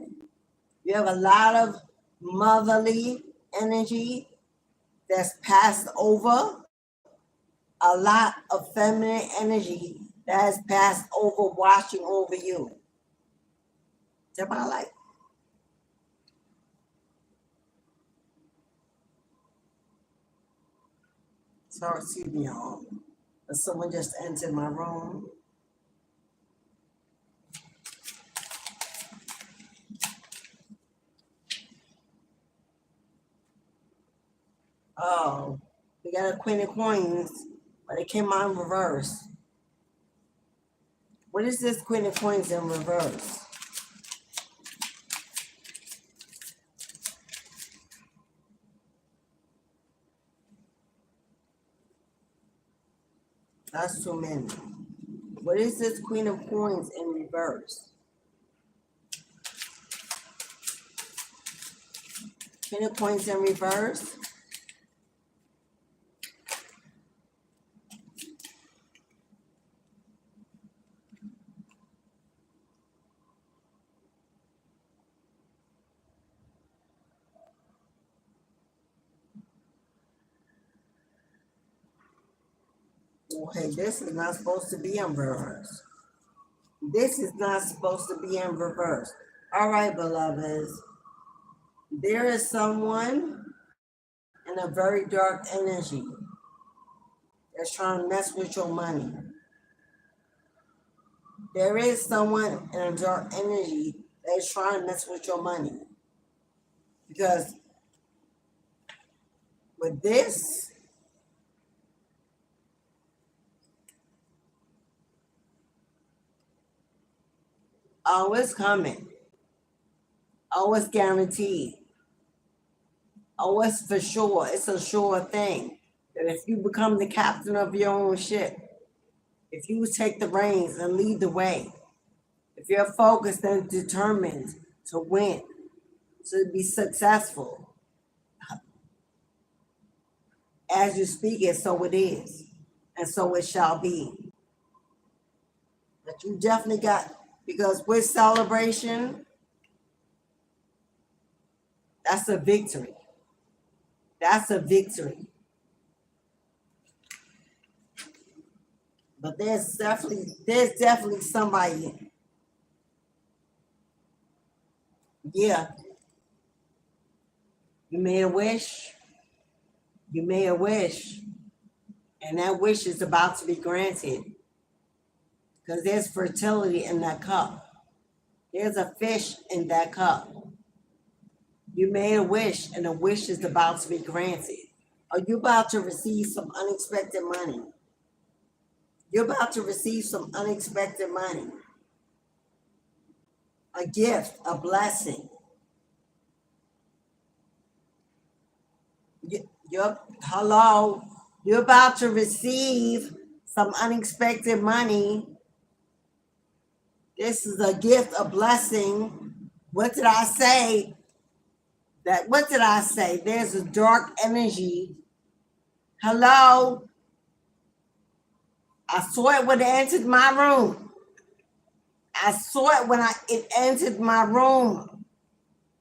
[SPEAKER 1] You have a lot of motherly energy that's passed over, a lot of feminine energy that has passed over, watching over you. Is that my life? Sorry, excuse me, y'all. But someone just entered my room. Oh, we got a Queen of Coins, but it came out in reverse. What is this Queen of Coins in reverse? That's too many. What is this Queen of Coins in reverse? Queen of Coins in reverse? Okay, this is not supposed to be in reverse. This is not supposed to be in reverse. All right, beloveds. There is someone in a very dark energy that's trying to mess with your money. There is someone in a dark energy that is trying to mess with your money. Because with this, oh, it's coming. Oh, it's guaranteed. Oh, it's for sure. It's a sure thing. That if you become the captain of your own ship, if you take the reins and lead the way, if you're focused and determined to win, to be successful, as you speak it, so it is, and so it shall be. But you definitely got, because with celebration, that's a victory. That's a victory. But there's definitely somebody. Yeah. You made a wish. You made a wish. And that wish is about to be granted. Because there's fertility in that cup. There's a fish in that cup. You made a wish, and the wish is about to be granted. Are you about to receive some unexpected money? You're about to receive some unexpected money. A gift, a blessing. Hello, you're about to receive some unexpected money. This is a gift, a blessing. What did I say? What did I say? There's a dark energy. Hello? I saw it when it entered my room. I saw it when it entered my room.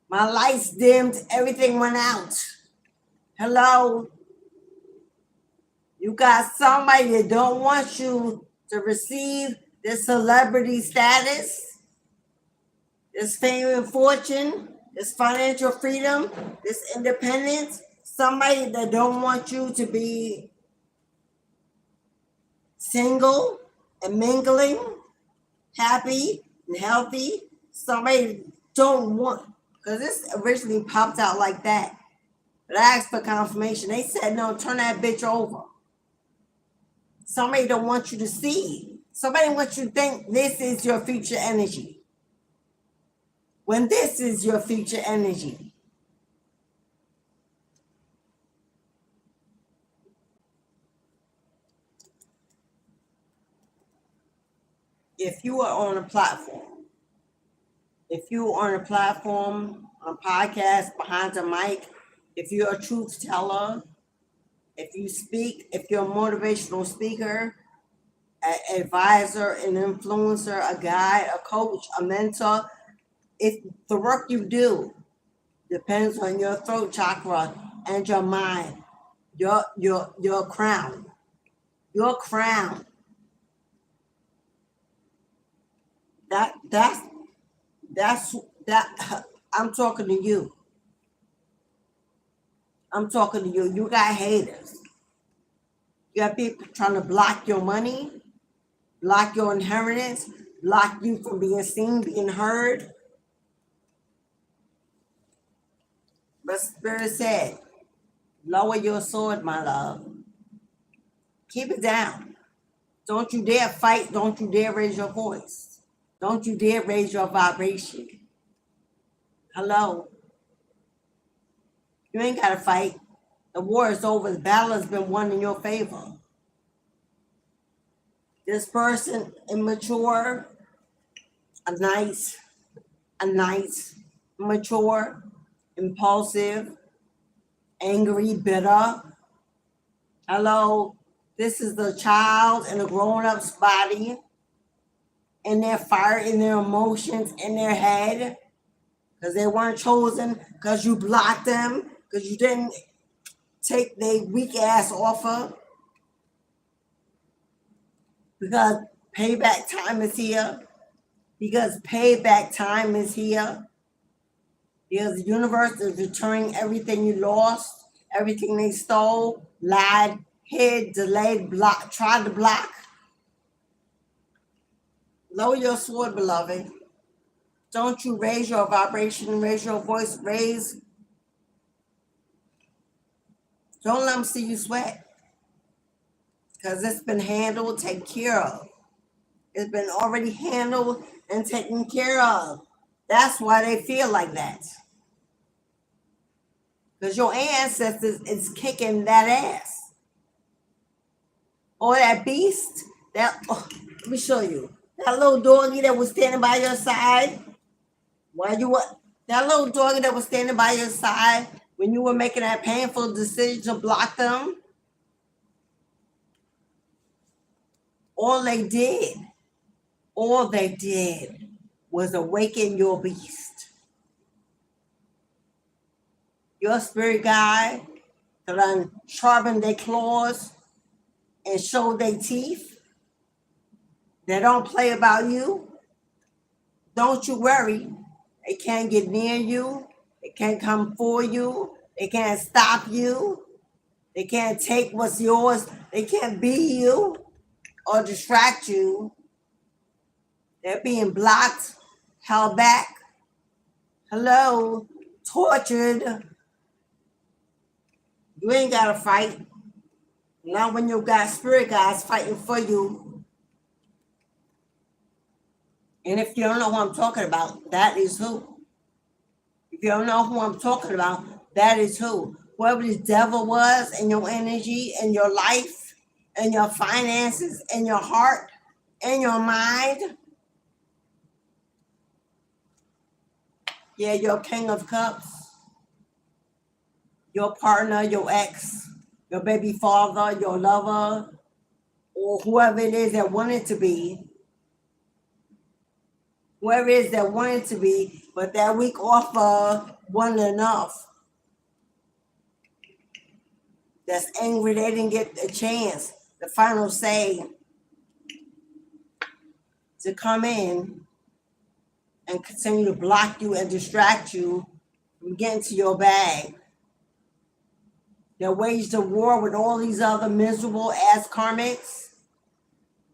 [SPEAKER 1] My lights dimmed, everything went out. Hello? You got somebody that don't want you to receive this celebrity status, this fame and fortune, this financial freedom, this independence. Somebody that don't want you to be single and mingling, happy and healthy. Somebody don't want, because this originally popped out like that. But I asked for confirmation. They said, no, turn that bitch over. Somebody don't want you to see. Somebody wants you to think this is your future energy. When this is your future energy. If you are on a platform, on a podcast, behind a mic, if you're a truth teller, if you speak, if you're a motivational speaker, an advisor, an influencer, a guide, a coach, a mentor, if the work you do depends on your throat chakra and your mind, your crown, your crown. That's that. I'm talking to you. I'm talking to you. You got haters. You got people trying to block your money, block your inheritance, block you from being seen, being heard. But Spirit said, lower your sword, my love. Keep it down. Don't you dare fight. Don't you dare raise your voice. Don't you dare raise your vibration. Hello. You ain't got to fight. The war is over. The battle has been won in your favor. This person, immature, nice, mature, impulsive, angry, bitter. Hello. This is the child in a grown-up's body, in their fire, in their emotions, in their head, because they weren't chosen, because you blocked them, because you didn't take their weak ass offer, because payback time is here, because the universe is returning everything you lost, everything they stole, lied, hid, delayed, blocked, tried to block. Lower your sword, beloved. Don't you raise your vibration, raise your voice, don't let them see you sweat. Because it's been handled, taken care of. It's been already handled and taken care of. That's why they feel like that. Because your ancestors is kicking that ass. Or that beast, let me show you. That little doggy that was standing by your side, that little doggy that was standing by your side when you were making that painful decision to block them, all they did was awaken your beast. Your spirit guide that sharpened their claws and showed their teeth. They don't play about you. Don't you worry. They can't get near you. They can't come for you. They can't stop you. They can't take what's yours. They can't be you or distract you. They're being blocked, held back, hello, tortured. You ain't got to fight. Not when you got spirit guides fighting for you. And if you don't know who I'm talking about, that is who. If you don't know who I'm talking about, that is who. Whoever this devil was in your energy, in your life, in your finances, in your heart, in your mind. Yeah, your king of cups, your partner, your ex, your baby father, your lover, or whoever it is that wanted to be. Whoever it is that wanted to be, but that week offer wasn't enough. That's angry they didn't get a chance, the final say, to come in and continue to block you and distract you from getting to your bag. that waged a war with all these other miserable ass karmics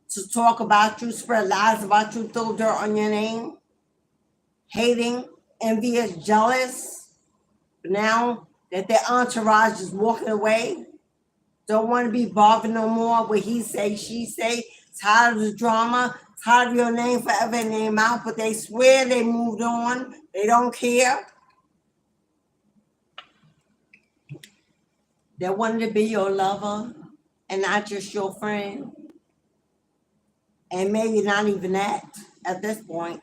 [SPEAKER 1] to talk about you, spread lies about you, throw dirt on your name, hating, envious, jealous. But now that their entourage is walking away, don't want to be bothered no more with he say, she say, tired of the drama, tired of your name forever in their mouth, but they swear they moved on. They don't care. They wanted to be your lover and not just your friend. And maybe not even that at this point.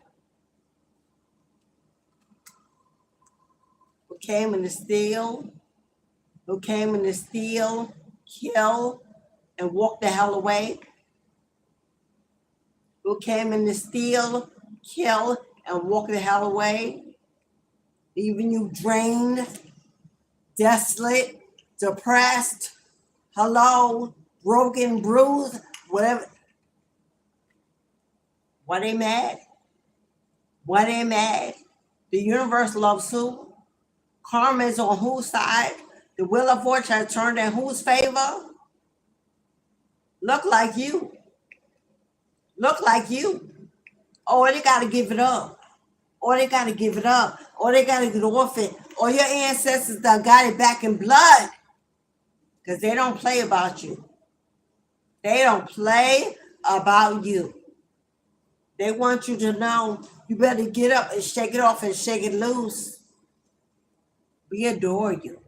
[SPEAKER 1] Who came in to steal, kill, and walk the hell away. Who came in to steal, kill, and walk the hell away. Leaving you drained, desolate, depressed, broken, bruised, whatever. Why they mad? Why they mad? The universe loves who? Karma is on whose side? The wheel of fortune has turned in whose favor? Look like you. Look like you. Oh, they got to give it up. Or they got to give it up. Or they got to get off it. Or your ancestors done got it back in blood. Because they don't play about you. They don't play about you. They want you to know you better get up and shake it off and shake it loose. We adore you.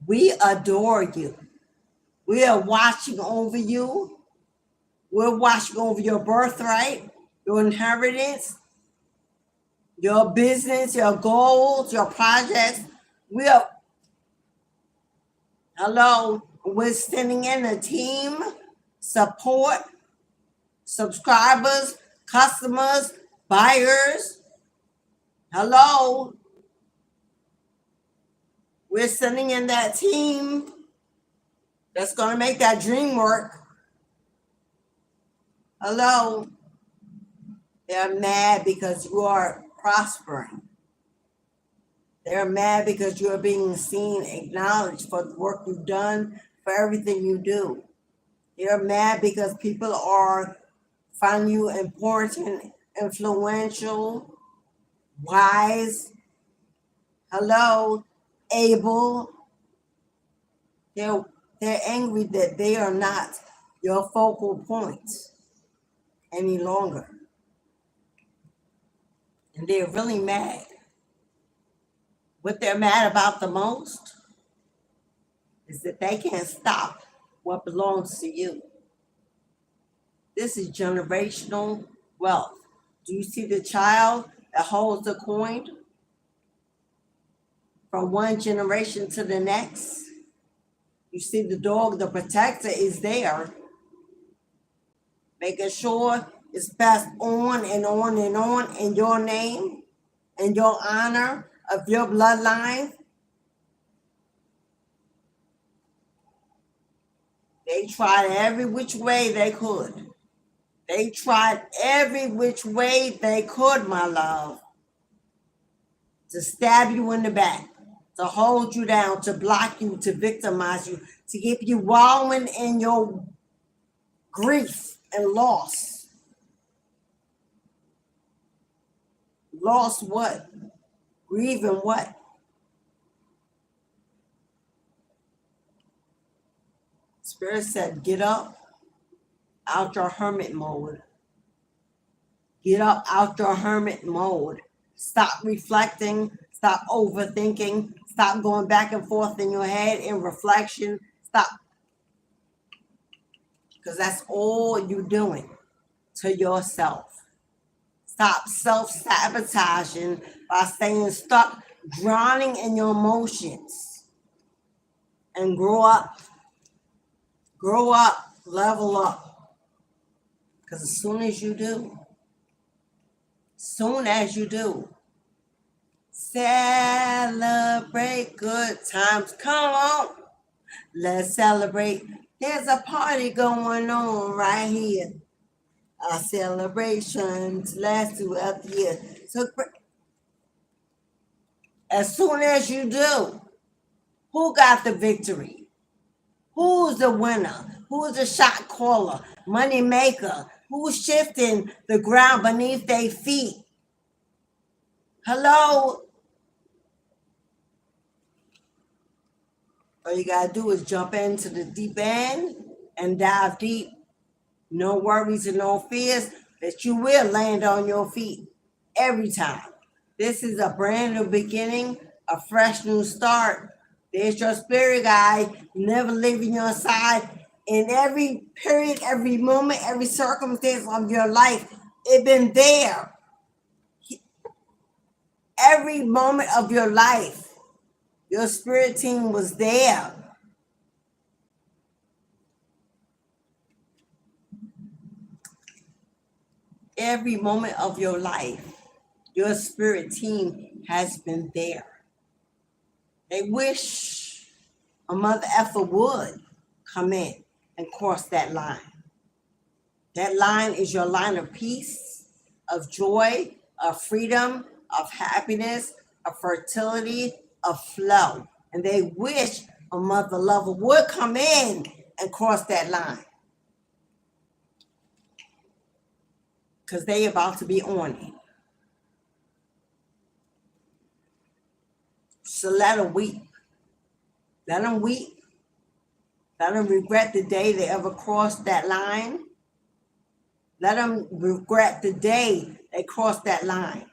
[SPEAKER 1] We adore you. We are watching over you. We're watching over your birthright, your inheritance, your business, your goals, your projects. We're sending in a team, support, subscribers, customers, buyers. We're sending in that team that's going to make that dream work. They're mad because you are prospering. They're mad because you are being seen, acknowledged for the work you've done, for everything you do. They're mad because people are finding you important, influential, wise, able. They're angry that they are not your focal point any longer. And they're really mad. What they're mad about the most is that they can't stop what belongs to you. This is generational wealth. Do you see the child that holds the coin from one generation to the next? You see the dog, the protector is there, making sure it's passed on and on and on in your name, in your honor of your bloodline. They tried every which way they could. They tried every which way they could, my love, to stab you in the back, to hold you down, to block you, to victimize you, to keep you wallowing in your grief and loss. Lost what? Grieving what? Spirit said, get up out your hermit mode. Get up out your hermit mode. Stop reflecting. Stop overthinking. Stop going back and forth in your head in reflection. Stop. Because that's all you're doing to yourself. Stop self-sabotaging by staying stuck, drowning in your emotions. And grow up. Grow up. Level up. Because as soon as you do, celebrate good times. Come on. Let's celebrate. There's a party going on right here. A celebration to last throughout the year. So as soon as you do, Who got the victory? Who's the winner? Who's the shot caller? Money maker? Who's shifting the ground beneath their feet? Hello? All you gotta do is jump into the deep end and dive deep. No worries and no fears that you will land on your feet every time. This is a brand new beginning, a fresh new start. There's your spirit guide, never leaving your side in every period, every moment, every circumstance of your life. It been there. Every moment of your life, your spirit team was there. Every moment of your life, your spirit team has been there. They wish a mother effer would come in and cross that line. That line is your line of peace, of joy, of freedom, of happiness, of fertility, of flow. And they wish a mother lover would come in and cross that line. Because they about to be on it. So let them weep. Let them weep. Let them regret the day they ever crossed that line. Let them regret the day they crossed that line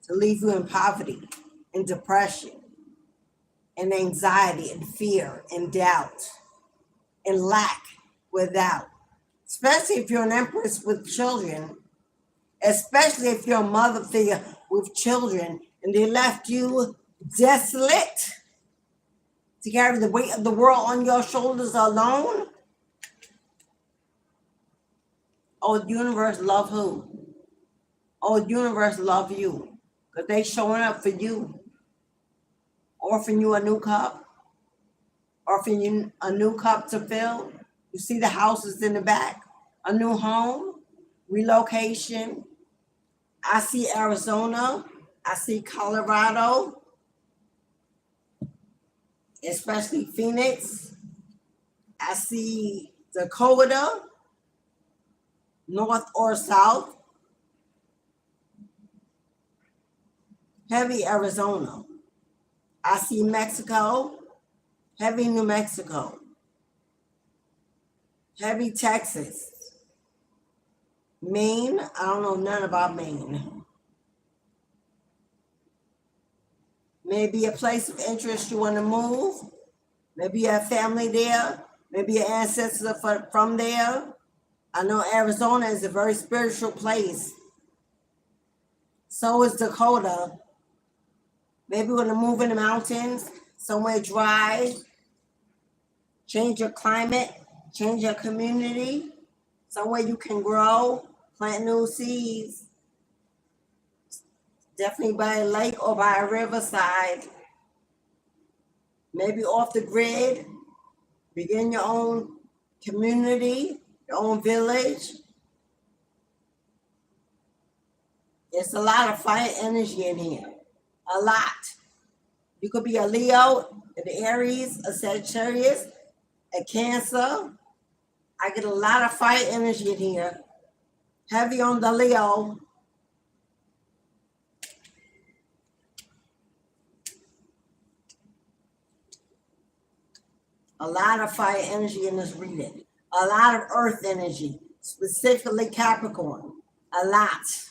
[SPEAKER 1] to leave you in poverty, in depression, in anxiety, and fear, and doubt, and lack without. Especially if you're an empress with children, especially if you're a mother figure with children, and they left you desolate to carry the weight of the world on your shoulders alone. Oh, the universe love who? Oh, the universe love you. Because they showing up for you. Offering you a new cup. Offering you a new cup to fill. You see the houses in the back. A new home. Relocation. I see Arizona. I see Colorado. Especially Phoenix. I see Dakota. North or south. Heavy Arizona. I see Mexico. Heavy New Mexico. Heavy Texas. Maine. I don't know none about Maine. Maybe a place of interest you want to move. Maybe you have family there. Maybe your ancestors are from there. I know Arizona is a very spiritual place. So is Dakota. Maybe you want to move in the mountains, somewhere dry, change your climate, change your community, somewhere you can grow, plant new seeds. Definitely by a lake or by a riverside. Maybe off the grid, begin your own community, your own village. There's a lot of fire energy in here. A lot. You could be a Leo, an Aries, a Sagittarius, a Cancer. I get a lot of fire energy in here. Heavy on the Leo. A lot of fire energy in this reading. A lot of earth energy, specifically Capricorn. A lot.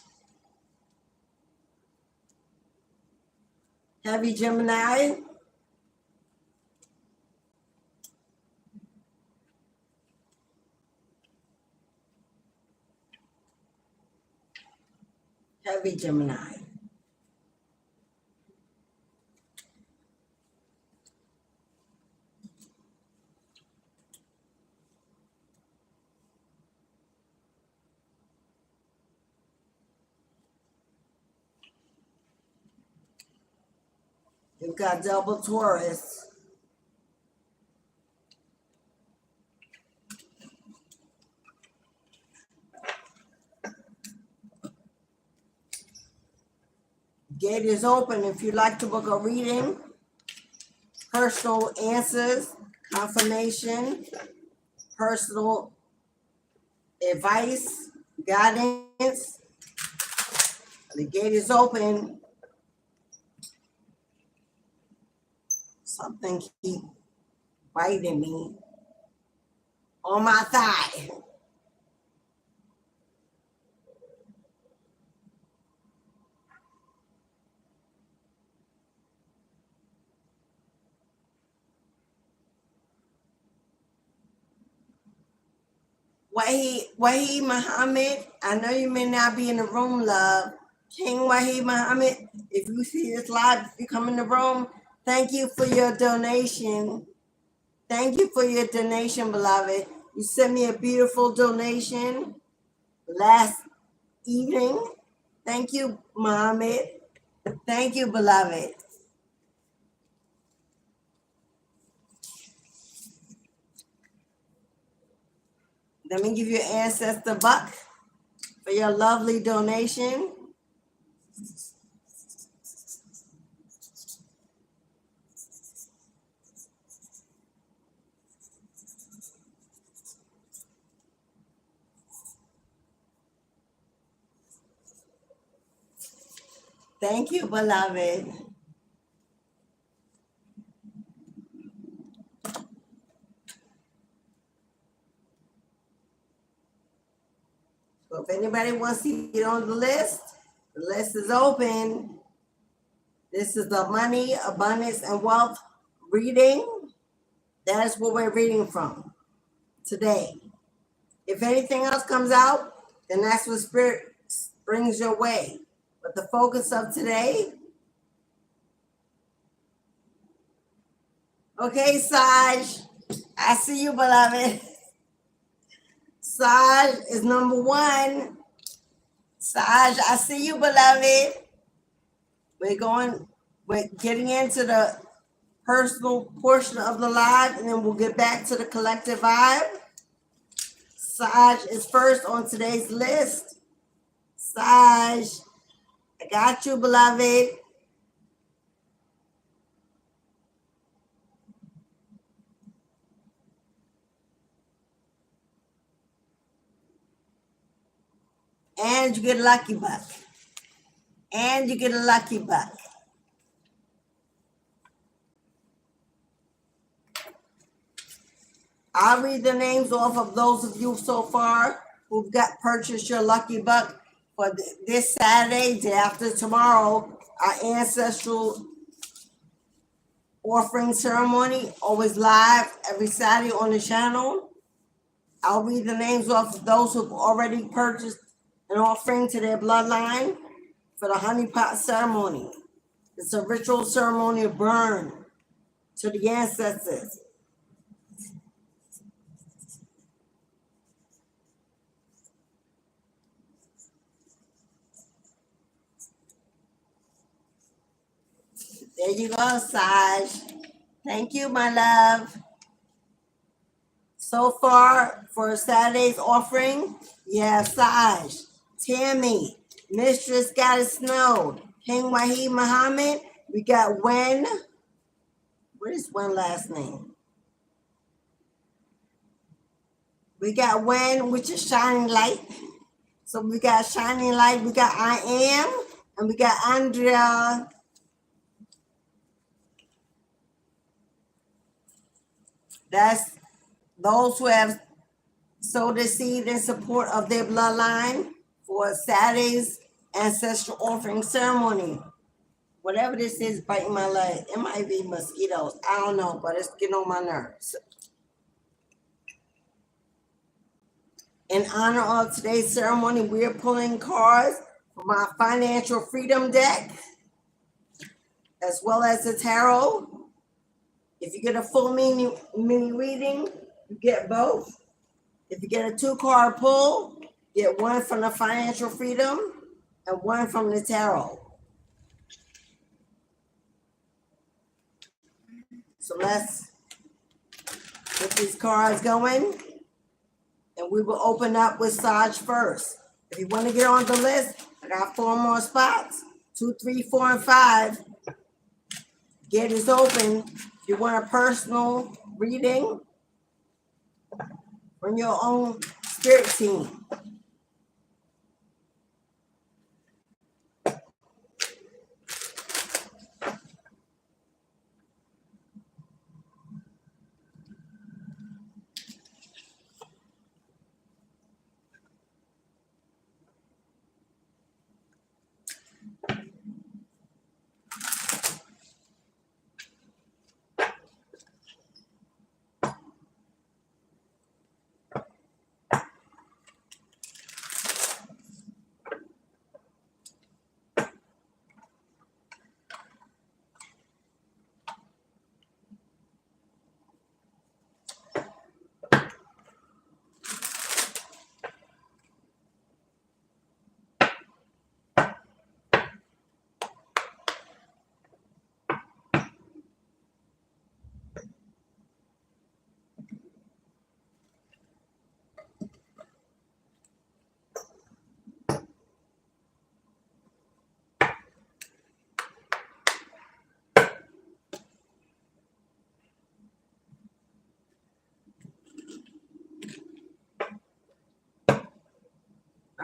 [SPEAKER 1] Heavy Gemini. Heavy Gemini. You've got double Taurus. Gate is open if you'd like to book a reading. personal answers, confirmation, personal advice, guidance. The gate is open. Something keep biting me on my thigh. Wahid Muhammad, I know you may not be in the room, love. King Wahid Muhammad, if you see this live, if you come in the room, thank you for your donation. Thank you for your donation, beloved. You sent me a beautiful donation last evening. Thank you, Muhammad. Thank you, beloved. Let me give you an ancestor buck for your lovely donation. Thank you, beloved. So if anybody wants to get on the list is open. This is the money, abundance, and wealth reading. That is what we're reading from today. If anything else comes out, then that's what Spirit brings your way. But the focus of today, okay, Saj, I see you, beloved. Saj is number one. Saj, I see you, beloved. We're getting into the personal portion of the live, and then we'll get back to the collective vibe. Saj is first on today's list. Saj, I got you, beloved. And you get a lucky buck. And you get a lucky buck. I'll read the names off of those of you so far who've got purchased your lucky buck for this Saturday, day after tomorrow, our ancestral offering ceremony, always live every Saturday on the channel. I'll read the names off of those who've already purchased an offering to their bloodline for the honey pot ceremony. It's a ritual ceremony of burn to the ancestors. There you go, Saj. Thank you, my love. So far, for Saturday's offering, you have Saj, Tammy, Mistress Gotta Snow, King Wahid Muhammad. We got Wen. What is Wen last name? We got Wen, which is Shining Light. So we got Shining Light, we got I Am, and we got Andrea. That's those who have sowed a seed in support of their bloodline for Saturday's ancestral offering ceremony. Whatever this is biting my leg, it might be mosquitoes. I don't know, but it's getting on my nerves. In honor of today's ceremony, we are pulling cards from our financial freedom deck, as well as the tarot. If you get a full mini reading, you get both. If you get a 2-card pull, you get one from the financial freedom and one from the tarot. So let's get these cards going, and we will open up with Saj first. If you want to get on the list, I got 4 more spots, 2, 3, 4, and 5. Gate is open. If you want a personal reading from your own spirit team.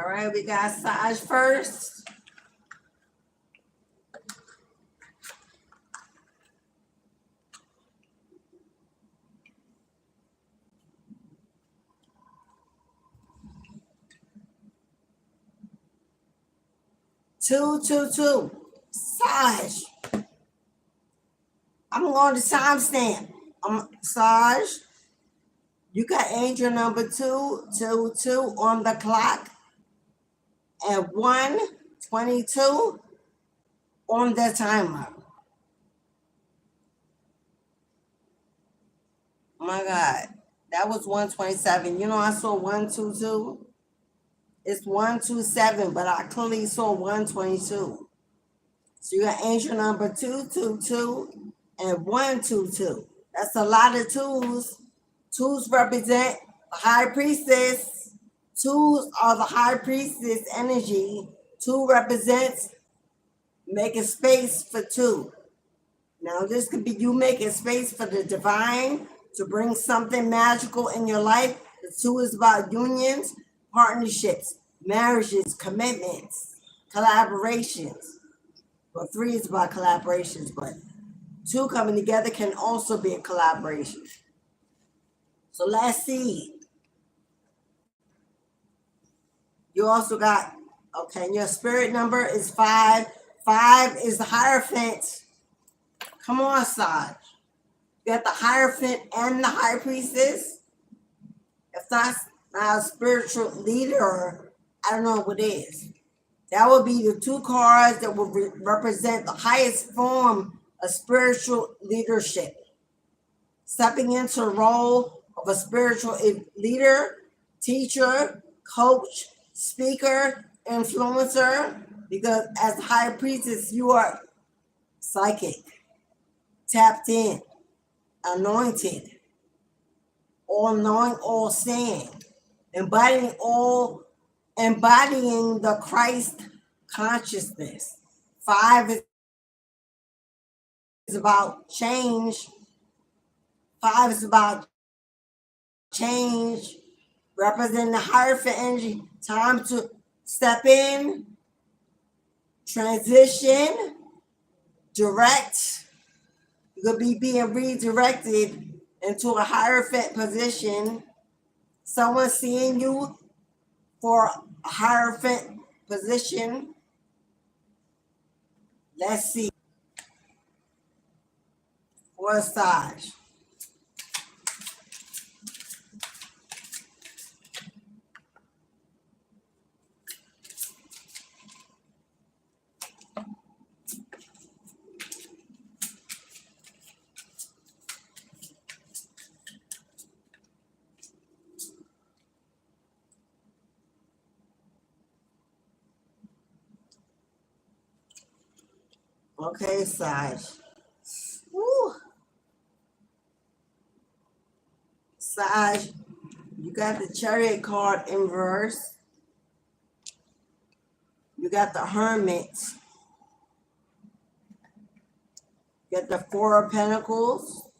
[SPEAKER 1] All right, we got Saj first. Two. Saj. I'm going to timestamp. Saj, you got angel number 222 on the clock and 122 on the timer. Oh my God. That was 127. You know, I saw 122. It's 127, but I clearly saw 122. So you got angel number 222 and 122. That's a lot of twos. Twos represent the high priestess. Twos are the high priestess energy. Two represents making space for two. Now, this could be you making space for the divine to bring something magical in your life. The two is about unions, partnerships, marriages, commitments, collaborations. Well, three is about collaborations, but two coming together can also be a collaboration. So let's see. You also got, okay, your spirit number is 5. 5 is the Hierophant. Come on, Saj. You got the Hierophant and the High Priestess. If that's not a spiritual leader, I don't know what is. That would be the two cards that will represent the highest form of spiritual leadership. Stepping into the role of a spiritual leader, teacher, coach, speaker, influencer, because as high priestess, you are psychic, tapped in, anointed, all knowing, all seeing, embodying the Christ consciousness. 5 is about change. 5 is about change, representing the Hierophant energy. Time to step in, transition, direct. You could be being redirected into a Hierophant position. Someone seeing you for a Hierophant position. Let's see. For Saj. Okay, Saj. Woo. Saj, you got the Chariot card in reverse. You got the Hermit. You got the Four of Pentacles.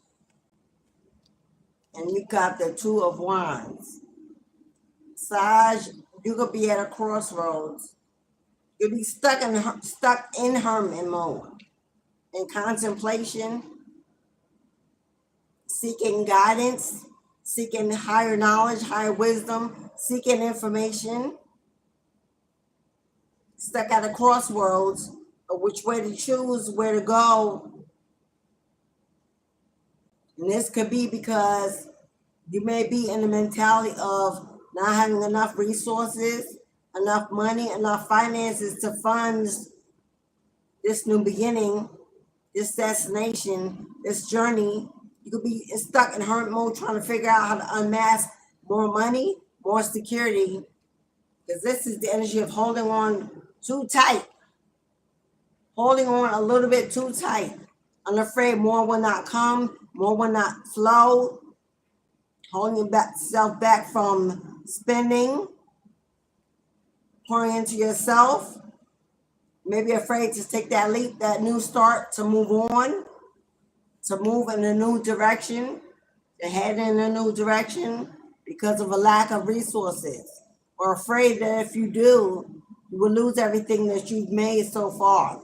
[SPEAKER 1] and you got the Two of Wands. Sage, you could be at a crossroads. You'll be stuck in hermit mode, in contemplation, seeking guidance, seeking higher knowledge, higher wisdom, seeking information, stuck at a crossroads of which way to choose, where to go. And this could be because you may be in the mentality of not having enough resources, enough money, enough finances to fund this new beginning, this destination, this journey. You could be stuck in hermit mode trying to figure out how to unmask more money, more security, because this is the energy of holding on too tight, holding on a little bit too tight. I'm afraid more will not come, more will not flow, holding yourself back from spending, pouring into yourself, maybe afraid to take that leap, that new start, to move on, to move in a new direction, to head in a new direction because of a lack of resources, or afraid that if you do, you will lose everything that you've made so far,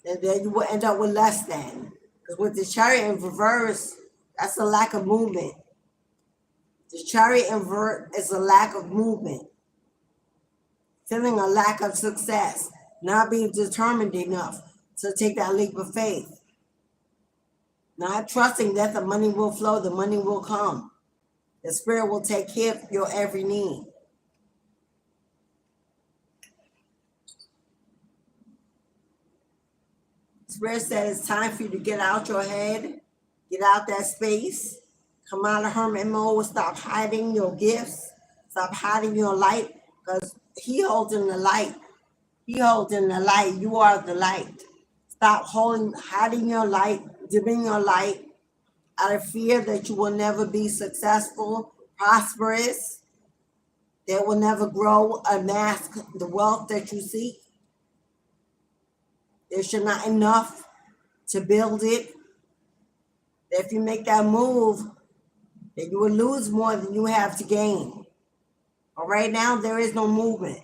[SPEAKER 1] and then you will end up with less than. Because with the Chariot in reverse, that's a lack of movement. The Chariot invert is a lack of movement, feeling a lack of success, not being determined enough to take that leap of faith, not trusting that the money will flow, the money will come. The Spirit will take care of your every need. Spirit said it's time for you to get out your head, get out that space, come out of hermit mode, stop hiding your gifts, stop hiding your light, because He holds in the light. He holds in the light. You are the light. Stop hiding your light, dimming your light out of fear that you will never be successful, prosperous, that will never grow, amass the wealth that you seek. There's not enough to build it. If you make that move, then you will lose more than you have to gain. But right now, there is no movement.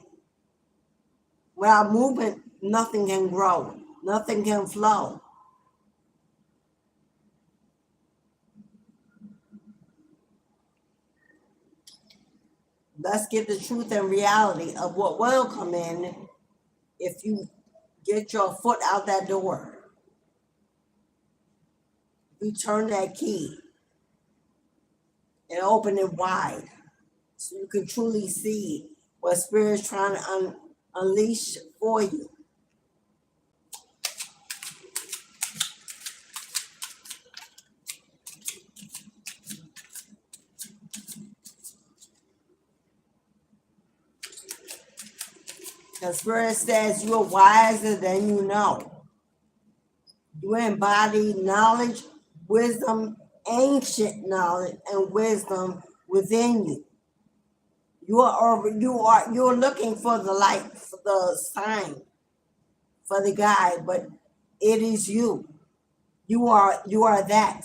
[SPEAKER 1] Without movement, nothing can grow, nothing can flow. Let's get the truth and reality of what will come in if you get your foot out that door. You turn that key and open it wide so you can truly see what Spirit's trying to unleash for you. The Spirit says you're wiser than you know. You embody knowledge, wisdom, ancient knowledge and wisdom within you. You're looking for the light, for the sign, for the guide, but it is you. You are that.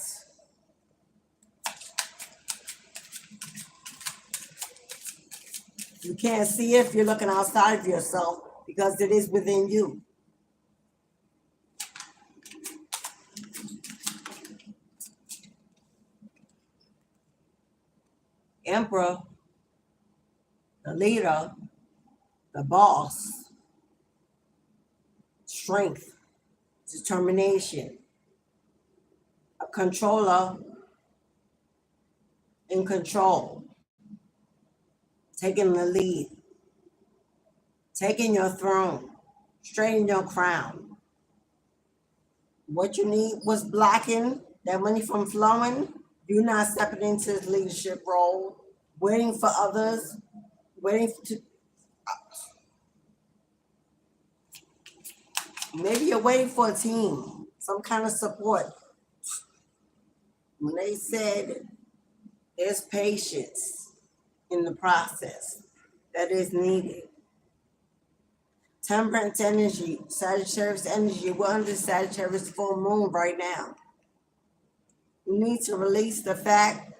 [SPEAKER 1] You can't see it if you're looking outside of yourself because it is within you. Emperor, the leader, the boss, strength, determination, a controller in control, taking the lead, taking your throne, straightening your crown. What you need was blocking that money from flowing. You're not stepping into this leadership role, waiting for others, maybe you're waiting for a team, some kind of support. When they said there's patience in the process that is needed. Temperance energy, Sagittarius energy, we're under Sagittarius full moon right now. You need to release the fact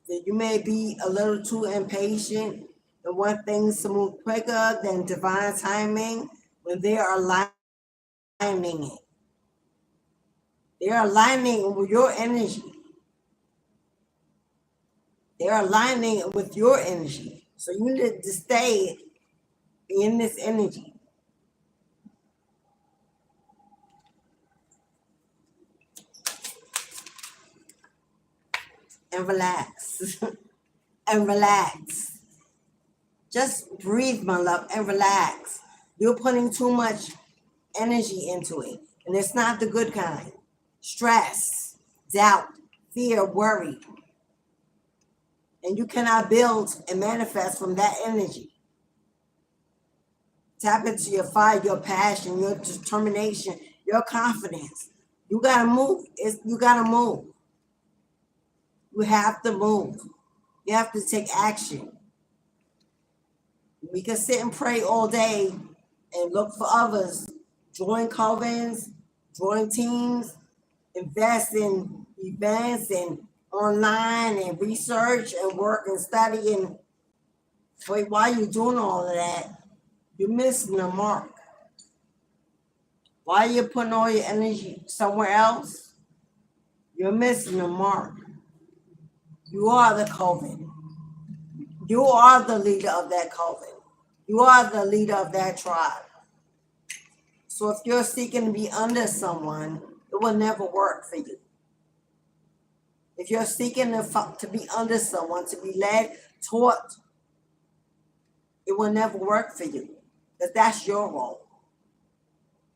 [SPEAKER 1] that you may be a little too impatient and want things to move quicker than divine timing when they are aligning it. They're aligning with your energy. They're aligning with your energy. So you need to stay in this energy and relax. And relax. Just breathe, my love, and relax. You're putting too much energy into it, and it's not the good kind. Stress, doubt, fear, worry. And you cannot build and manifest from that energy. Tap into your fire, your passion, your determination, your confidence. You gotta move. You gotta move. You have to move. You have to take action. We can sit and pray all day and look for others. Join covens, join teams, invest in events and online and research and work and study. And wait, while you're doing all of that, you're missing the mark. Why you're putting all your energy somewhere else, you're missing the mark. You are the coven. You are the leader of that coven. You are the leader of that tribe. So if you're seeking to be under someone, it will never work for you. If you're seeking to be under someone, to be led, taught, it will never work for you. Because that's your role.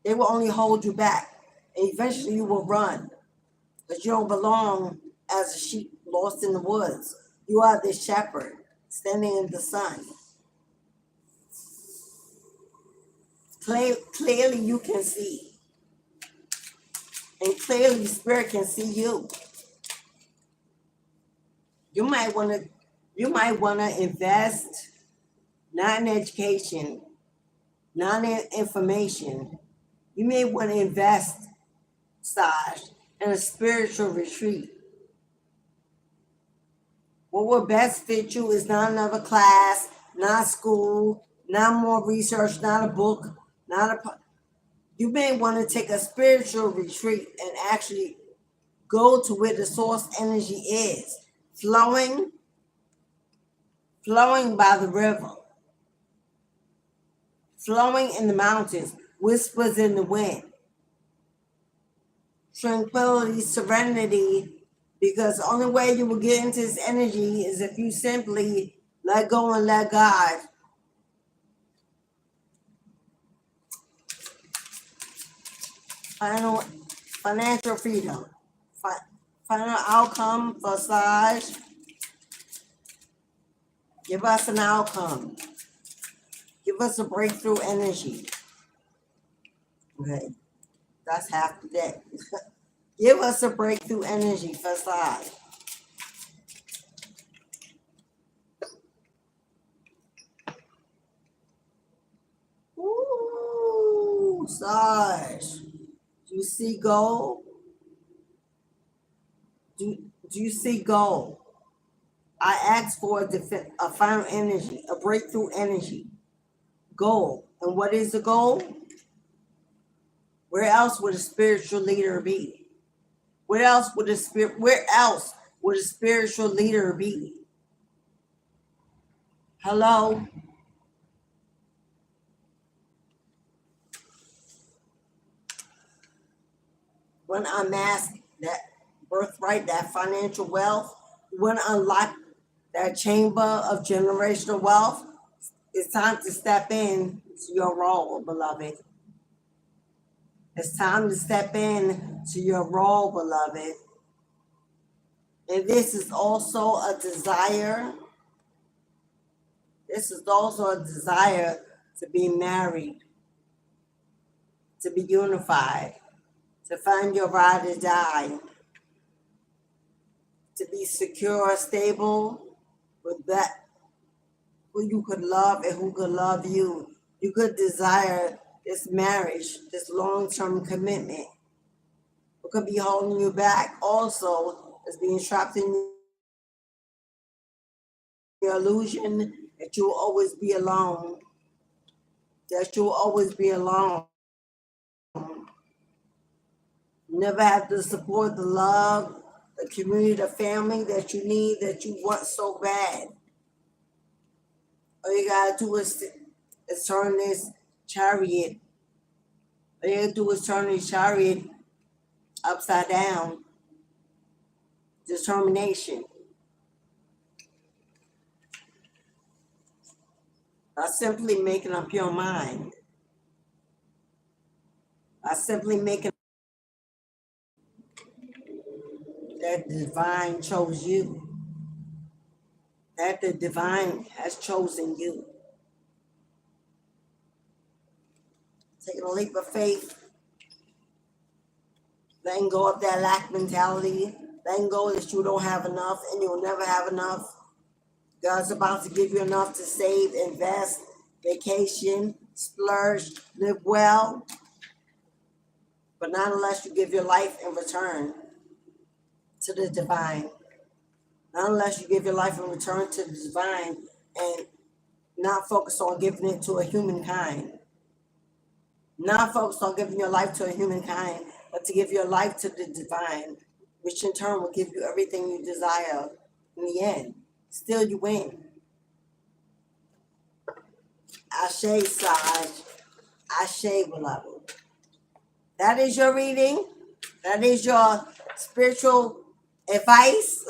[SPEAKER 1] They will only hold you back. And eventually you will run. Because you don't belong as a sheep lost in the woods. You are the shepherd standing in the sun. Clearly you can see. And clearly Spirit can see you. You might want to invest not in education, not in information. You may want to invest, Saj, in a spiritual retreat. What will best fit you is not another class, not school, not more research, not a book, you may want to take a spiritual retreat and actually go to where the source energy is, flowing by the river, flowing in the mountains, whispers in the wind, tranquility, serenity, because the only way you will get into this energy is if you simply let go and let God. Financial freedom. Final outcome for Saj. Give us an outcome. Give us a breakthrough energy. Okay, that's half the deck. Give us a breakthrough energy for Saj. Ooh, Saj. Do you see gold? Do you see gold? I asked for a final energy, a breakthrough energy. Gold. And what is the goal? Where else would a spiritual leader be? Where else would a spiritual leader be? Hello? When I unmask that birthright, that financial wealth, when I unlock that chamber of generational wealth, it's time to step in to your role, beloved. It's time to step in to your role, beloved. And this is also a desire. This is also a desire to be married, to be unified, to find your ride or die, to be secure, stable with that who you could love and who could love you. You could desire this marriage, this long-term commitment. What could be holding you back also that's being trapped in the illusion that you'll always be alone. That you'll always be alone. Never have the support, the love, the community, the family that you need, that you want so bad. All you gotta do is turn this chariot. All you gotta do is turn this chariot upside down. Determination. By simply making up your mind. By simply making that the divine chose you. That the divine has chosen you. Taking a leap of faith. Letting go of that lack mentality. Letting go that you don't have enough and you'll never have enough. God's about to give you enough to save, invest, vacation, splurge, live well. But not unless you give your life in return to the divine. Not unless you give your life in return to the divine and not focus on giving it to a humankind. Not focus on giving your life to a humankind, but to give your life to the divine, which in turn will give you everything you desire in the end. Still you win. Ashe, Saj. Ashe, beloved. That is your reading. That is your spiritual advice.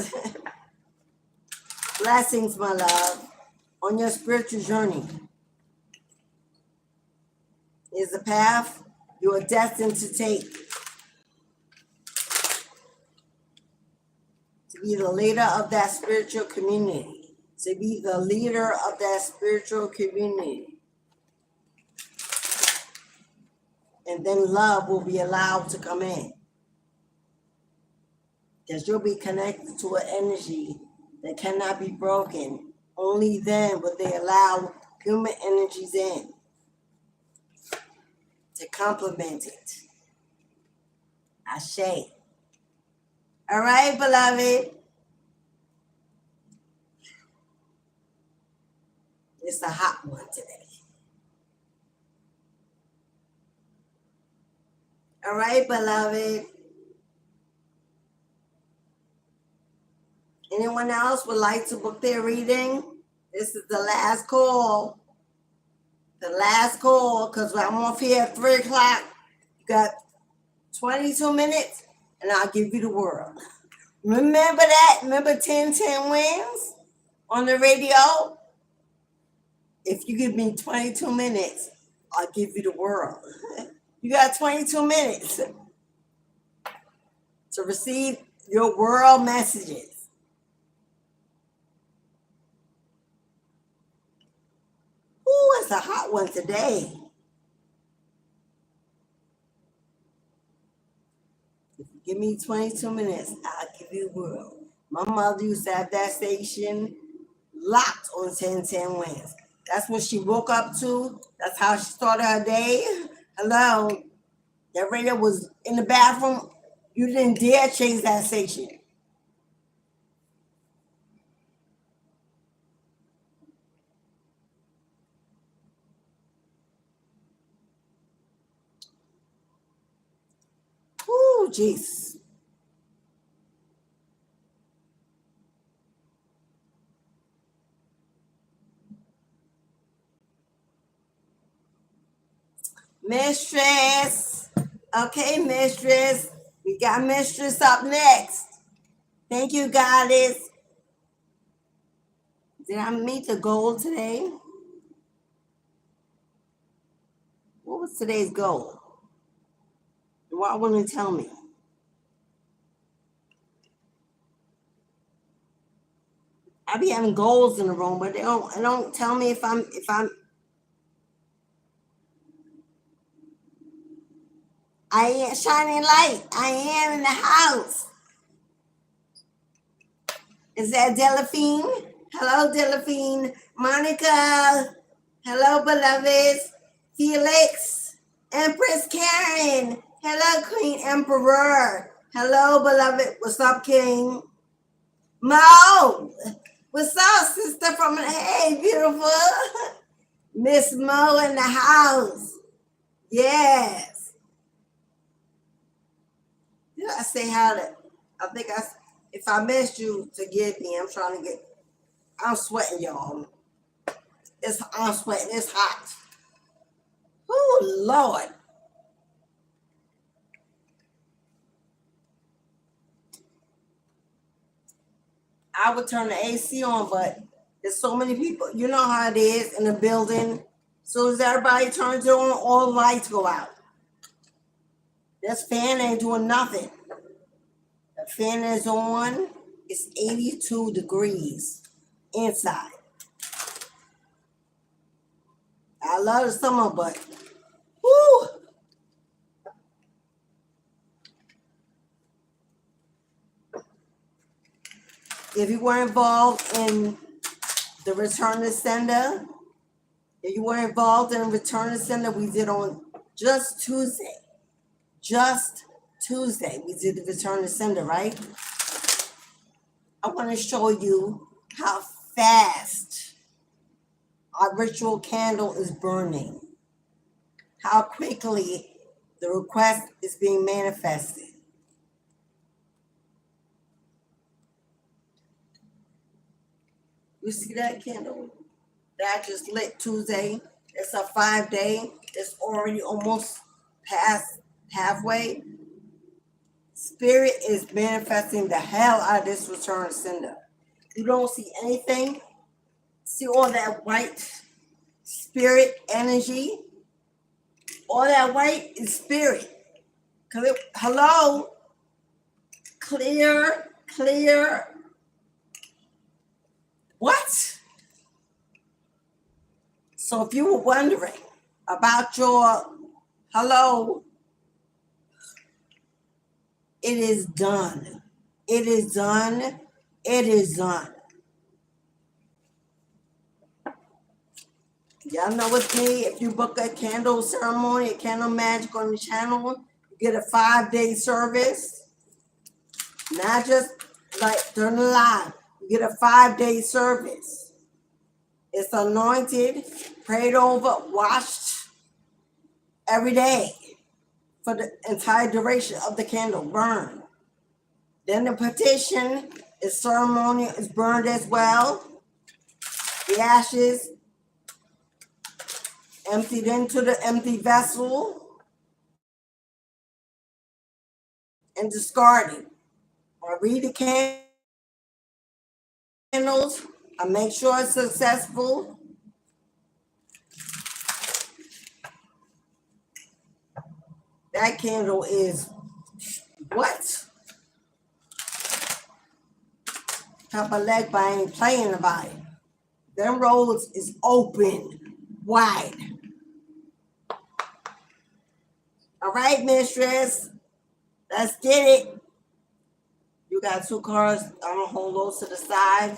[SPEAKER 1] Blessings, my love, on your spiritual journey. Is the path you are destined to take. To be the leader of that spiritual community. To be the leader of that spiritual community. And then love will be allowed to come in. Because you'll be connected to an energy that cannot be broken. Only then will they allow human energies in to complement it. Ashe. All right, beloved. It's a hot one today. All right, beloved. Anyone else would like to book their reading? This is the last call. The last call, because I'm off here at 3 o'clock. You got 22 minutes, and I'll give you the world. Remember that? Remember 10-10 wins on the radio? If you give me 22 minutes, I'll give you the world. You got 22 minutes to receive your world messages. Ooh, it's a hot one today. If you give me 22 minutes, I'll give you the world. My mother used to have that station locked on 10-10 wins. That's what she woke up to. That's how she started her day. Hello. That radio was in the bathroom. You didn't dare change that station. Ooh, jeez. Mistress. Okay, Mistress. We got Mistress up next. Thank you, Goddess. Did I meet the goal today? What was today's goal? What want to tell me? I be having goals in the room, but they don't tell me if I'm I am shining light. I am in the house. Is that Delphine? Hello, Delphine. Monica. Hello, beloveds. Felix. Empress Karen. Hello, Queen Emperor. Hello, beloved. What's up, King? Mo! What's up, sister from hey, beautiful? Miss Mo in the house. Yes. Did I say how to? I think if I missed you, forgive me. I'm sweating, y'all. I'm sweating. It's hot. Oh, Lord. I would turn the AC on, but there's so many people. You know how it is in the building. So as everybody turns it on, all the lights go out. This fan ain't doing nothing. The fan is on. It's 82 degrees inside. I love the summer, but whoo. If you were involved in the Return to Sender, we did on just Tuesday. We did the Return to Sender, right? I want to show you how fast our ritual candle is burning, how quickly the request is being manifested. You see that candle? That just lit Tuesday. It's a 5-day. It's already almost past halfway. Spirit is manifesting the hell out of this return sender. You don't see anything. See all that white spirit energy? All that white is spirit. Hello? Clear. What? So if you were wondering about your hello, it is done. It is done. It is done. Y'all know it's me. If you book a candle ceremony, a candle magic on the channel, you get a 5-day service. Not just like during the live. You get a 5-day service. It's anointed, prayed over, washed every day for the entire duration of the candle burn. Then the petition is ceremonial, is burned as well. The ashes emptied into the empty vessel and discarded. I read the candles. I make sure it's successful. That candle is what? Top of leg, but I ain't playing about it. Them roads is open, wide. All right, mistress. Let's get it. You got 2 cards. I'm gonna hold those to the side.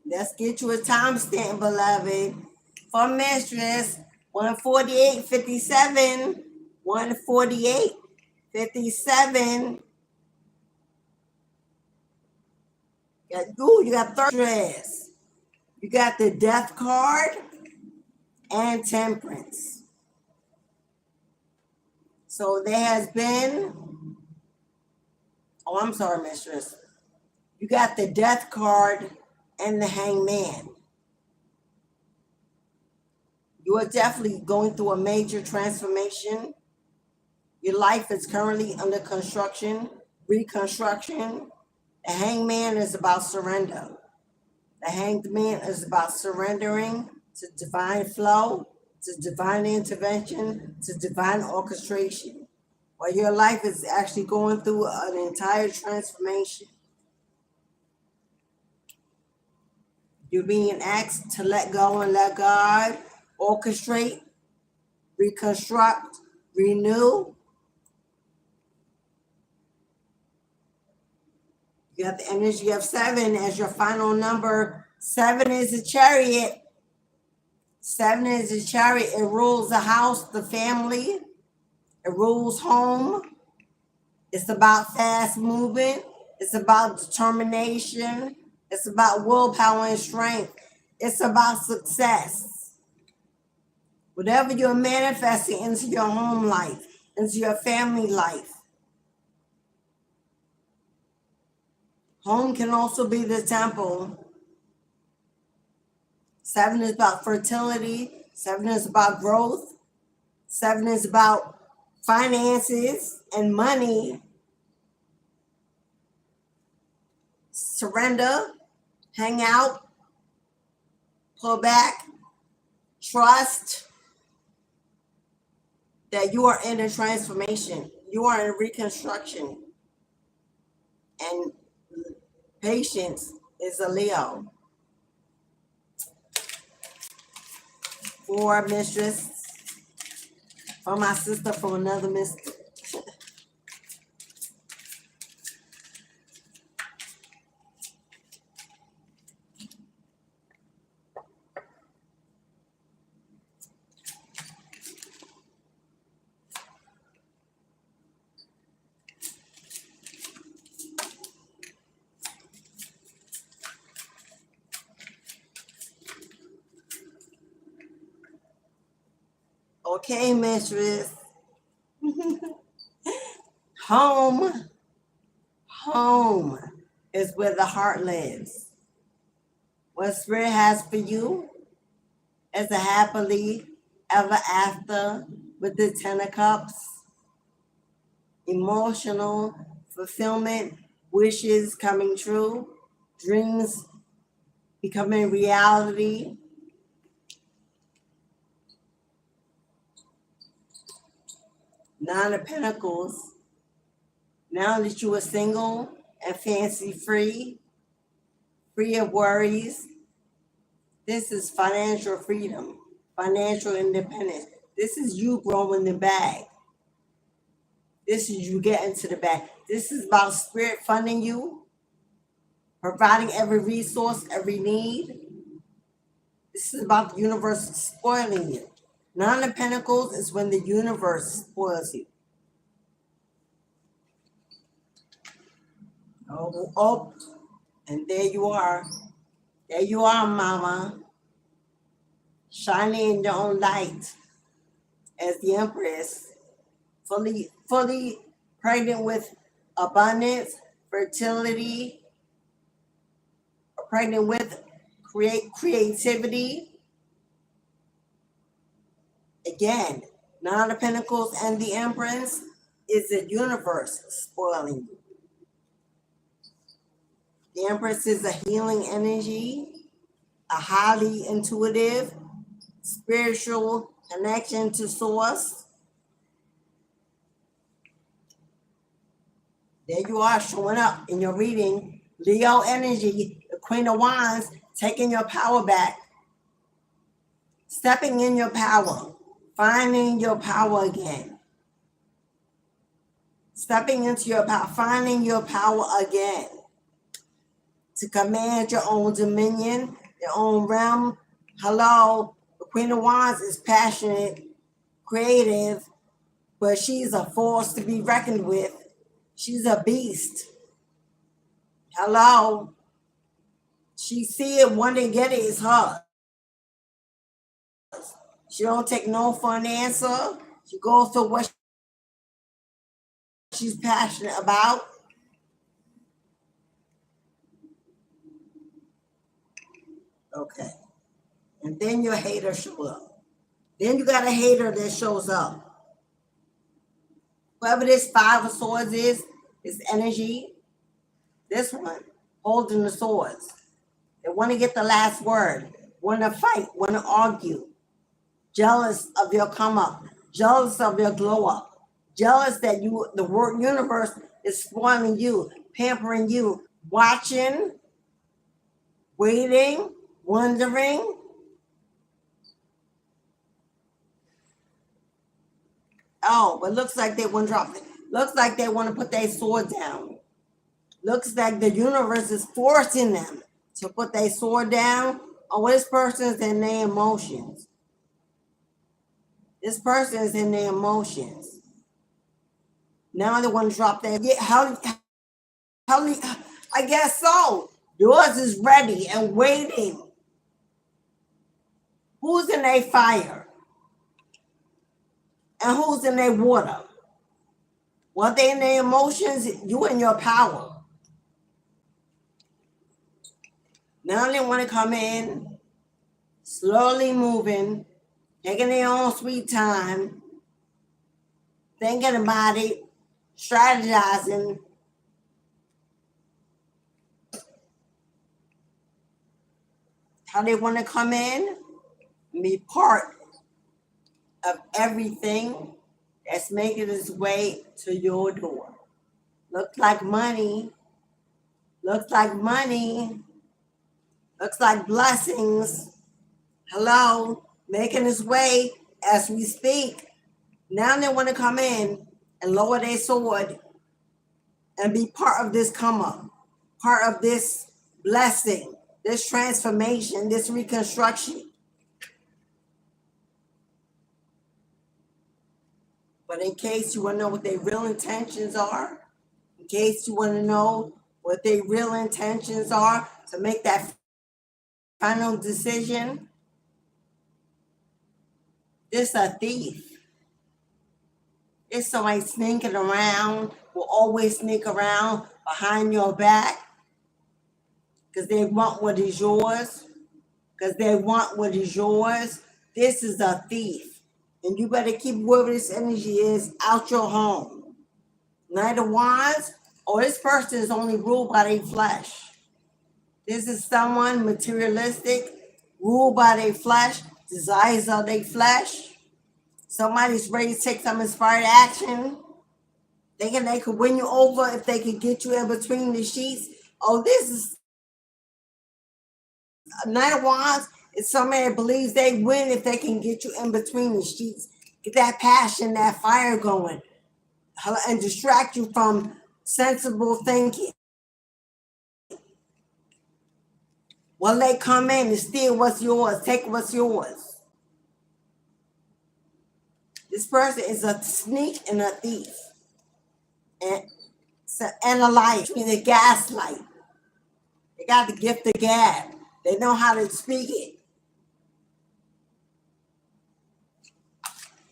[SPEAKER 1] Let's get you a timestamp, beloved. For mistress, 148.57. 148.57. You got third dress. You got the death card and temperance. So there has been, I'm sorry, mistress. You got the death card and the hangman. You are definitely going through a major transformation. Your life is currently under construction, reconstruction. The hangman is about surrender. The hanged man is about surrendering to divine flow, to divine intervention, to divine orchestration. While your life is actually going through an entire transformation. You're being asked to let go and let God orchestrate, reconstruct, renew. You have the energy of 7 as your final number. 7 is a chariot. 7 is a chariot. It rules the house, the family. It rules home. It's about fast movement. It's about determination. It's about willpower and strength. It's about success. Whatever you're manifesting into your home life, into your family life. Home can also be the temple. 7 is about fertility. 7 is about growth. 7 is about finances and money. Surrender, hang out, pull back, trust that you are in a transformation. You are in reconstruction. And patience is a Leo. 4, mistress. For my sister, for another mistress. Okay, mistress. Home is where the heart lives. What Spirit has for you is a happily ever after with the 10 of Cups. Emotional fulfillment, wishes coming true, dreams becoming reality. Nine of Pentacles. Now that you are single and fancy free, free of worries, this is financial freedom, financial independence. This is you growing the bag. This is you getting to the bag. This is about Spirit funding you, providing every resource, every need. This is about the universe spoiling you. Nine of Pentacles is when the universe spoils you. Oh, and there you are. There you are, mama. Shining in your own light as the empress. Fully pregnant with abundance, fertility, pregnant with creativity. Again, Nine of Pentacles and the Empress is the universe spoiling you. The Empress is a healing energy, a highly intuitive, spiritual connection to Source. There you are showing up in your reading. Leo energy, the Queen of Wands, taking your power back, stepping in your power, finding your power again. Stepping into your power, finding your power again. To command your own dominion, your own realm. Hello, the Queen of Wands is passionate, creative, but she's a force to be reckoned with. She's a beast. Hello. She see it, one day get it, it's her. She don't take no for an answer. She goes to what she's passionate about. Okay. And then your hater show up. Then you got a hater that shows up. Whoever this 5 of Swords is energy. This one, holding the swords. They want to get the last word, want to fight, want to argue. Jealous of your come up, jealous of your glow up, jealous that the world universe is spoiling you, pampering you, watching, waiting, wondering. Oh, but looks like they want to drop it. Looks like they want to put their sword down. Looks like the universe is forcing them to put their sword down. Oh, this person is in their emotions. This person is in their emotions. Now they want to drop that. Yeah, how, I guess so. Yours is ready and waiting. Who's in their fire? And who's in their water? Well, they in their emotions, you in your power. Now they want to come in, slowly moving, taking their own sweet time, thinking about it, strategizing. How they want to come in and be part of everything that's making its way to your door. Looks like money. Looks like money. Looks like blessings. Hello, making its way as we speak. Now they want to come in and lower their sword and be part of this come up, part of this blessing, this transformation, this reconstruction. But in case you want to know what their real intentions are, in case you want to know what their real intentions are to make that final decision, this a thief. It's somebody sneaking around, will always sneak around behind your back because they want what is yours, because they want what is yours. This is a thief. And you better keep whoever this energy is out your home. Knight of Wands, or this person is only ruled by their flesh. This is someone materialistic, ruled by their flesh, desires of their flesh. Somebody's ready to take some inspired action, thinking they could win you over if they could get you in between the sheets. Oh, this is a Knight of Wands. It's somebody that believes they win if they can get you in between the sheets. Get that passion, that fire going, and distract you from sensible thinking. Well, they come in and steal what's yours, take what's yours. This person is a sneak and a thief. And a light, the gaslight. They got the gift of gab. They know how to speak it.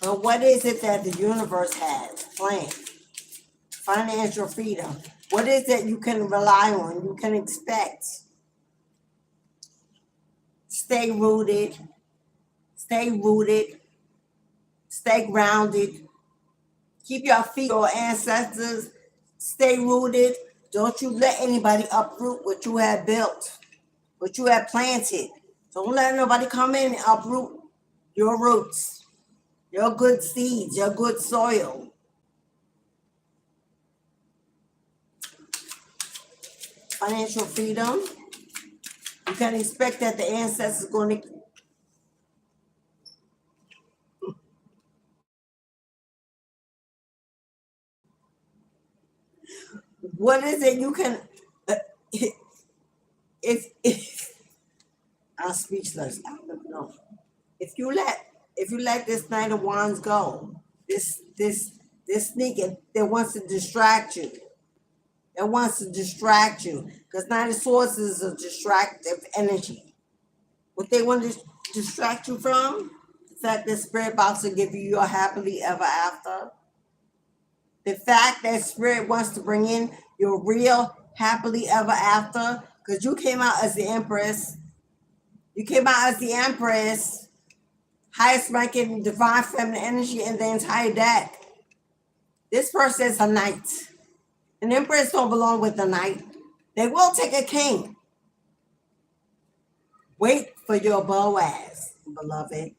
[SPEAKER 1] But what is it that the universe has planned? Financial freedom. What is it you can rely on, you can expect? Stay rooted, stay rooted, stay grounded. Keep your feet on ancestors. Stay rooted. Don't you let anybody uproot what you have built, what you have planted. Don't let nobody come in and uproot your roots, your good seeds, your good soil. Financial freedom. You can expect that the ancestors are going to what is it you can if I'm speechless. I don't know. If you let this Knight of Wands go, this sneaking that wants to distract you. That wants to distract you. Because Knight of Swords is a distractive energy. What they want to distract you from is that the spirit box to give you your happily ever after. The fact that spirit wants to bring in your real happily ever after, because you came out as the empress. You came out as the empress, highest ranking divine feminine energy in the entire deck. This person is a knight. An empress don't belong with the knight. They will take a king. Wait for your Boaz, beloved.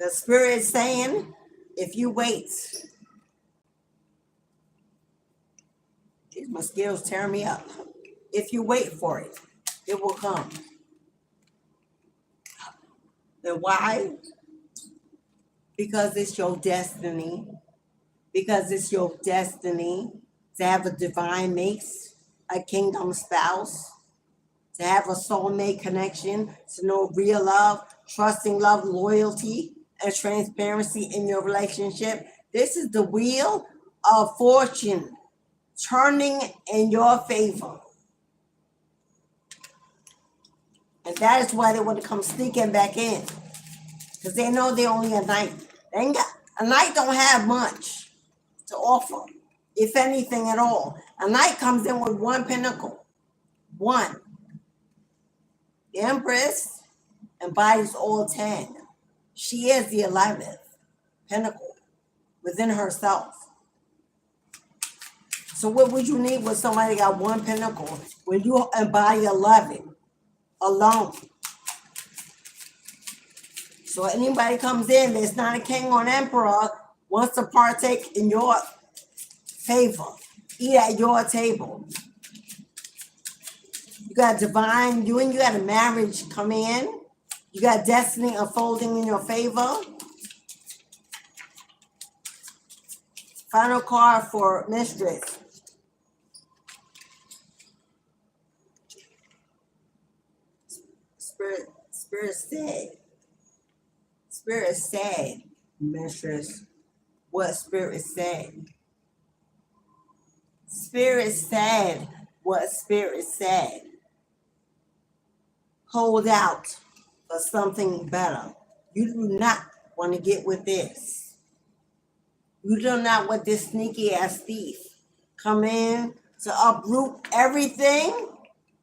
[SPEAKER 1] The spirit is saying, if you wait, these mosquitoes tear me up. If you wait for it, it will come. And why? Because it's your destiny. Because it's your destiny to have a divine mate, a kingdom spouse, to have a soulmate connection, to know real love, trusting love, loyalty, and transparency in your relationship. This is the wheel of fortune turning in your favor. And that is why they want to come sneaking back in. Because they know they're only a knight. They ain't got, a knight don't have much to offer, if anything at all. A knight comes in with one pinnacle. One. The empress embodies all 10. She is the 11th pinnacle within herself. So what would you need with somebody that got one pinnacle when you embody 11 alone? So anybody comes in that's not a king or an emperor wants to partake in your favor, eat at your table. You got divine, you got a marriage coming in. You got destiny unfolding in your favor. Final card for mistress. Spirit said, mistress, what Spirit said. Spirit said what Spirit said. Hold out for something better. You do not want to get with this. You do not want this sneaky ass thief come in to uproot everything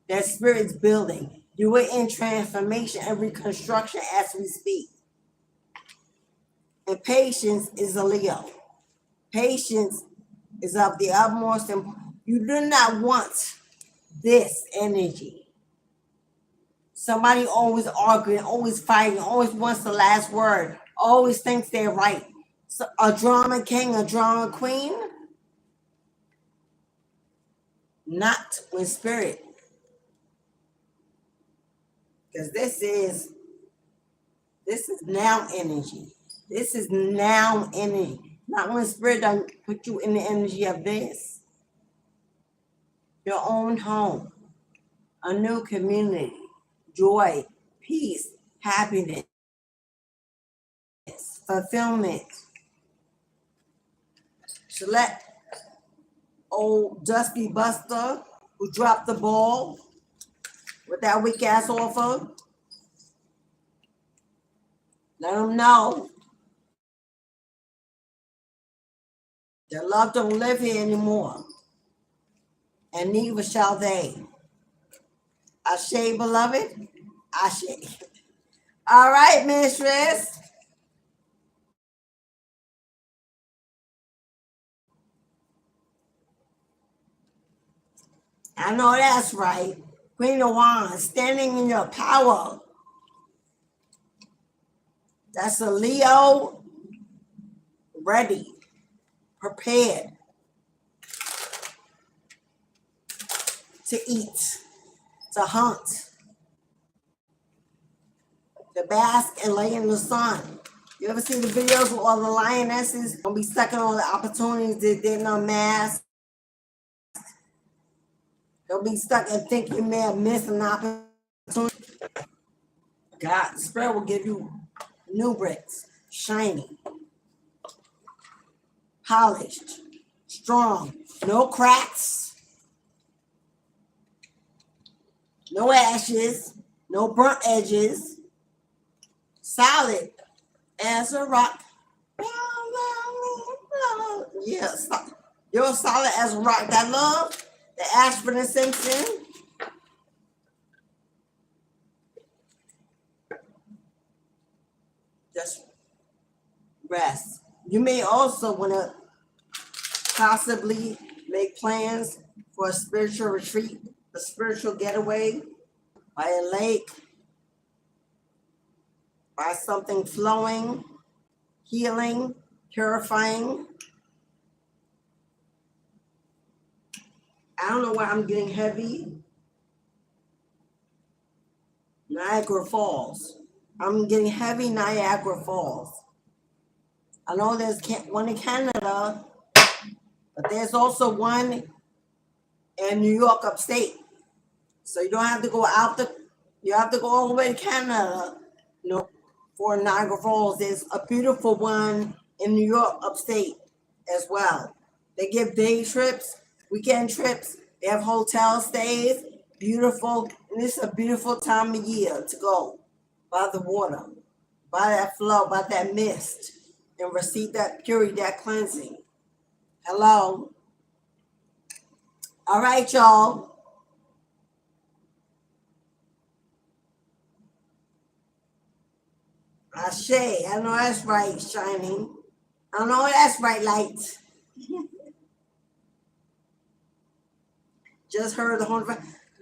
[SPEAKER 1] that Spirit's building. You are in transformation and reconstruction as we speak. And patience is a Leo. Patience is of the utmost, and you do not want this energy. Somebody always arguing, always fighting, always wants the last word, always thinks they're right. So a drama king, a drama queen, not with Spirit. Because this is now energy. This is now energy. Not when Spirit don't put you in the energy of this. Your own home, a new community, joy, peace, happiness, fulfillment. So let old Dusty Buster, who dropped the ball with that weak ass offer, let them know their love don't live here anymore, and neither shall they. Ashe, beloved. Ashe. All right, mistress. I know that's right. Queen of Wands, standing in your power. That's a Leo, ready, prepared to eat, to hunt, to bask and lay in the sun. You ever see the videos with all the lionesses? Don't be stuck in all the opportunities that didn't unmask. Don't be stuck and think you may have missed an opportunity. God, Spirit will give you new bricks, shiny, polished, strong, no cracks, no ashes, no burnt edges, solid as a rock. Yes, you're solid as a rock. That love, the aspirin and Simpson. Just rest. You may also want to possibly make plans for a spiritual retreat, a spiritual getaway by a lake, by something flowing, healing, purifying. I don't know why I'm getting heavy. Niagara Falls. I'm getting heavy Niagara Falls. I know there's one in Canada, but there's also one in New York upstate. So you don't have to go you have to go all the way to Canada, for Niagara Falls. There's a beautiful one in New York upstate as well. They give day trips, weekend trips. They have hotel stays. Beautiful. And this is a beautiful time of year to go by the water, by that flow, by that mist, and receive that purity, that cleansing. Hello. All right, y'all. Ashe. I know that's right, shining. I know that's right, light. Just heard the horn.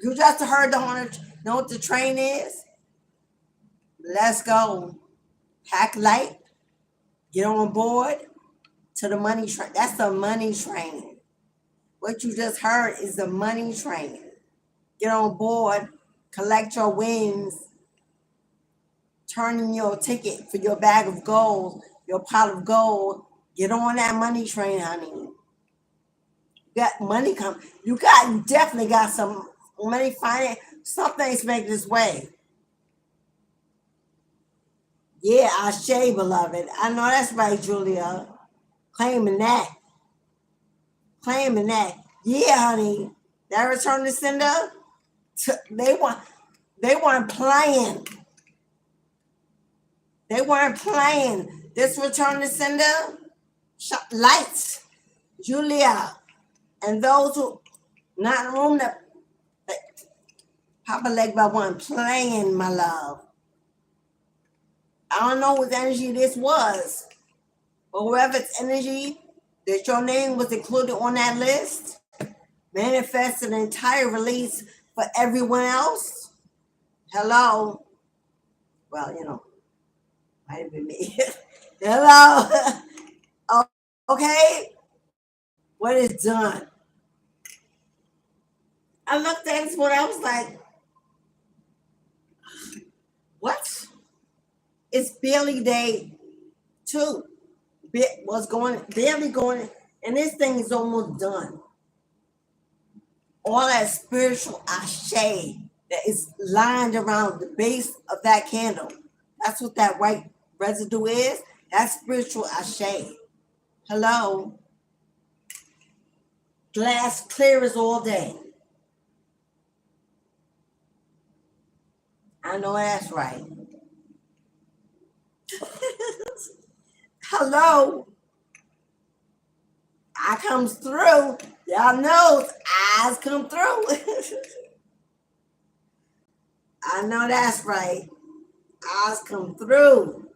[SPEAKER 1] You just heard the horn. Know what the train is? Let's go. Pack light. Get on board to the money train. That's the money train. What you just heard is the money train. Get on board. Collect your wins. Turn in your ticket for your bag of gold, your pot of gold. Get on that money train, honey. You got money come. You definitely got some money. Finance. Something's making its way. Yeah, Ashe, beloved. I know that's right, Julia. Claiming that. Claiming that. Yeah, honey. That return to sender. They weren't playing. They weren't playing. This return to sender. Lights. Julia. And those who not in the room that pop a leg by one playing, my love. I don't know what energy this was, but whoever's energy that your name was included on that list, manifest an entire release for everyone else. Hello. Well, might have been me. Hello. Oh, okay. What is done? I looked at this one. I was like, what? It's barely day 2. Barely going, and this thing is almost done. All that spiritual ashe that is lined around the base of that candle. That's what that white residue is. That's spiritual ashe. Hello. Glass clear as all day. I know that's right. Hello. I comes through. Y'all know eyes come through. I know that's right. Eyes come through.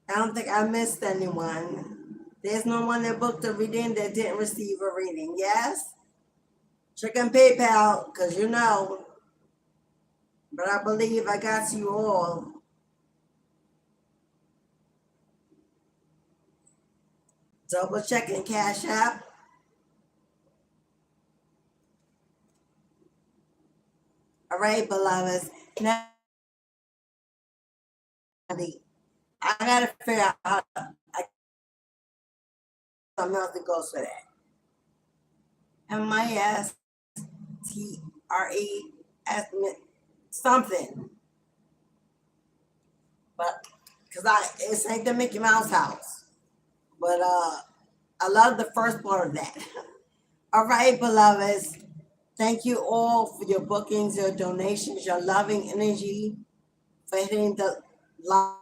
[SPEAKER 1] I don't think I missed anyone. There's no one that booked a reading that didn't receive a reading. Yes? Check on PayPal, because But I believe I got you all. Double checking Cash App. All right, beloveds. Now, I got to figure out how something else that goes for that. MISTRE something. But, because it's ain't the Mickey Mouse house. But I love the first part of that. All right, beloveds. Thank you all for your bookings, your donations, your loving energy, for hitting the live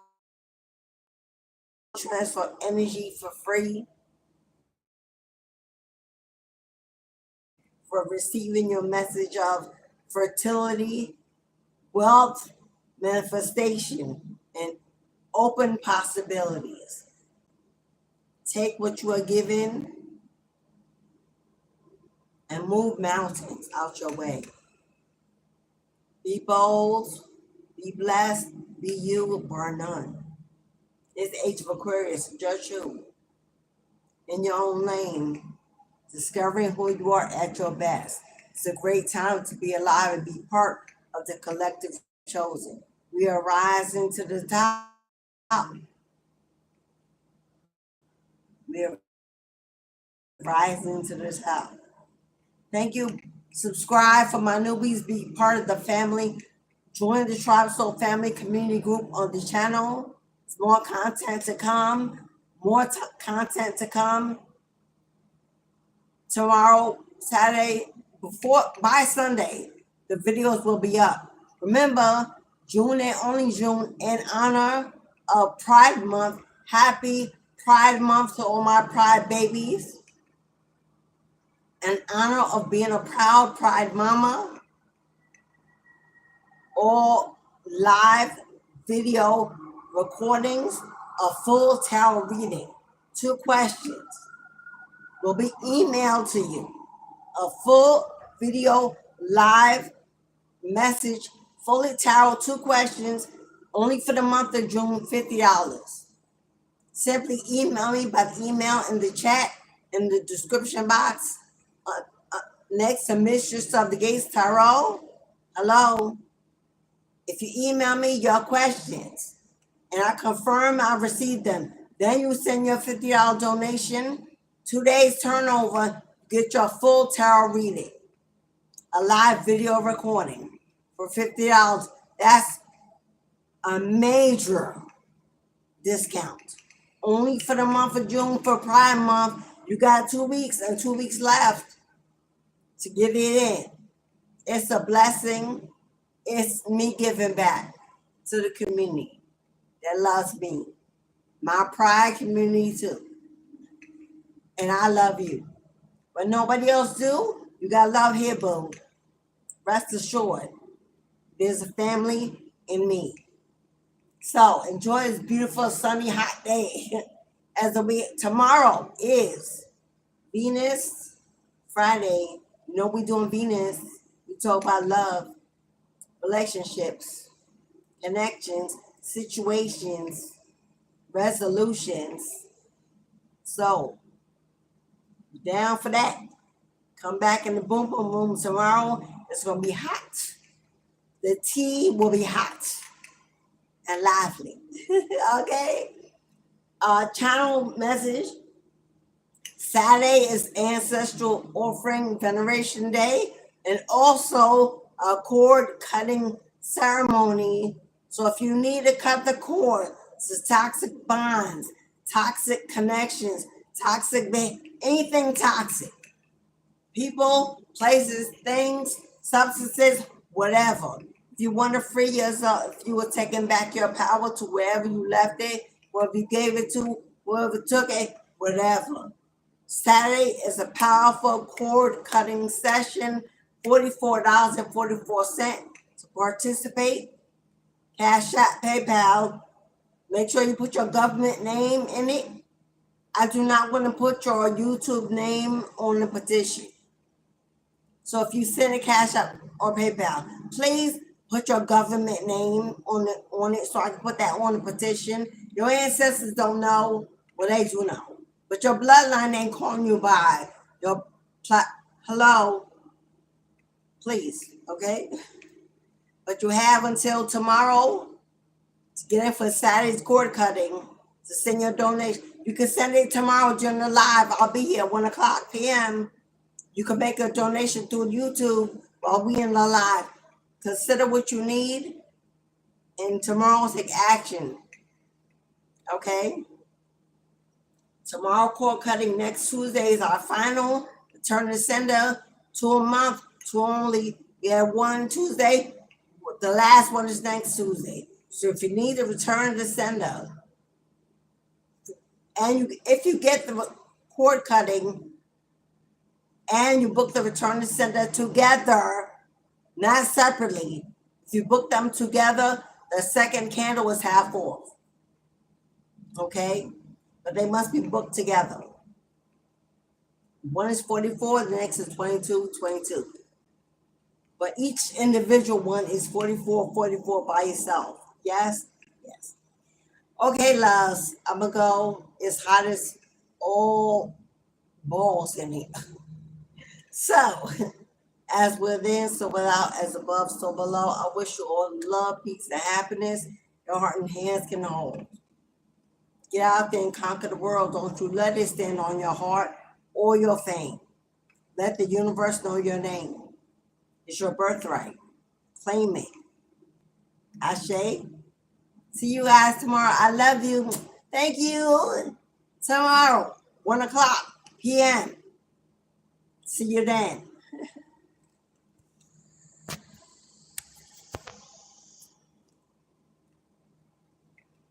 [SPEAKER 1] transfer energy for free, for receiving your message of fertility, wealth, manifestation, and open possibilities. Take what you are given and move mountains out your way. Be bold, be blessed, be you, bar none. It's Age of Aquarius, just you. In your own lane, discovering who you are at your best. It's a great time to be alive and be part of the collective chosen. We are rising to the top. We are rising to the top. Thank you. Subscribe for my newbies. Be part of the family. Join the Tribe Soul Family Community Group on the channel. More content to come. More content to come. Tomorrow, Saturday, by Sunday, the videos will be up. Remember, June and only June, in honor of Pride Month. Happy Pride Month to all my Pride babies. In honor of being a proud Pride mama. All live video recordings of full tarot reading. 2 questions will be emailed to you. A full video live message, fully tarot, 2 questions, only for the month of June, $50. Simply email me by the email in the chat, in the description box, next to Mistress of the Gates Tarot. Hello. If you email me your questions and I confirm I received them, then you send your $50 donation. 2 days turnover, get your full tarot reading. A live video recording for $50. That's a major discount. Only for the month of June, for Pride Month. You got 2 weeks and 2 weeks left to get it in. It's a blessing. It's me giving back to the community that loves me. My Pride community too. And I love you. But nobody else do, you got love here, boo. Rest assured, there's a family in me. So enjoy this beautiful, sunny, hot day. Tomorrow is Venus Friday. You know we doing Venus. We talk about love, relationships, connections, situations, resolutions. So down for that. Come back in the boom boom room tomorrow. It's gonna be hot. The tea will be hot and lively. Okay. Channel message. Saturday is Ancestral Offering Veneration Day, and also a cord cutting ceremony. So if you need to cut the cord, it's toxic bonds, toxic connections, anything toxic. People, places, things, substances, whatever. If you want to free yourself, if you were taking back your power to wherever you left it, whoever you gave it to, whoever took it, whatever. Saturday is a powerful cord cutting session, $44.44 to participate. Cashapp, PayPal. Make sure you put your government name in it. I do not want to put your YouTube name on the petition. So if you send a Cashapp or PayPal, please put your government name on it so I can put that on the petition. Your ancestors don't know, well, they do know. But your bloodline ain't calling you by your hello, please, okay? But you have until tomorrow to get in for Saturday's cord cutting to send your donation. You can send it tomorrow during the live. I'll be here 1:00 p.m. You can make a donation through YouTube while we in the live. Consider what you need, and tomorrow take action. Okay? Tomorrow cord cutting, next Tuesday is our final return to sender, 2 a month, 2 only. We have 1 Tuesday. The last one is next Tuesday. So if you need a return to sender, and if you get the cord cutting and you book the return to sender together, not separately, if you book them together, the second candle is half off. Okay? But they must be booked together. One is 44, the next is 22. But each individual one is 44 by itself. Yes? Yes. Okay, loves, I'm going to go. It's hot as all balls in here. So, as within, so without, as above, so below, I wish you all love, peace, and happiness your heart and hands can hold. Get out there and conquer the world. Don't you let it stand on your heart or your fame. Let the universe know your name. It's your birthright. Claim it. Ashe, See you guys tomorrow. I love you. Thank you. Tomorrow, 1 o'clock p.m. See you then.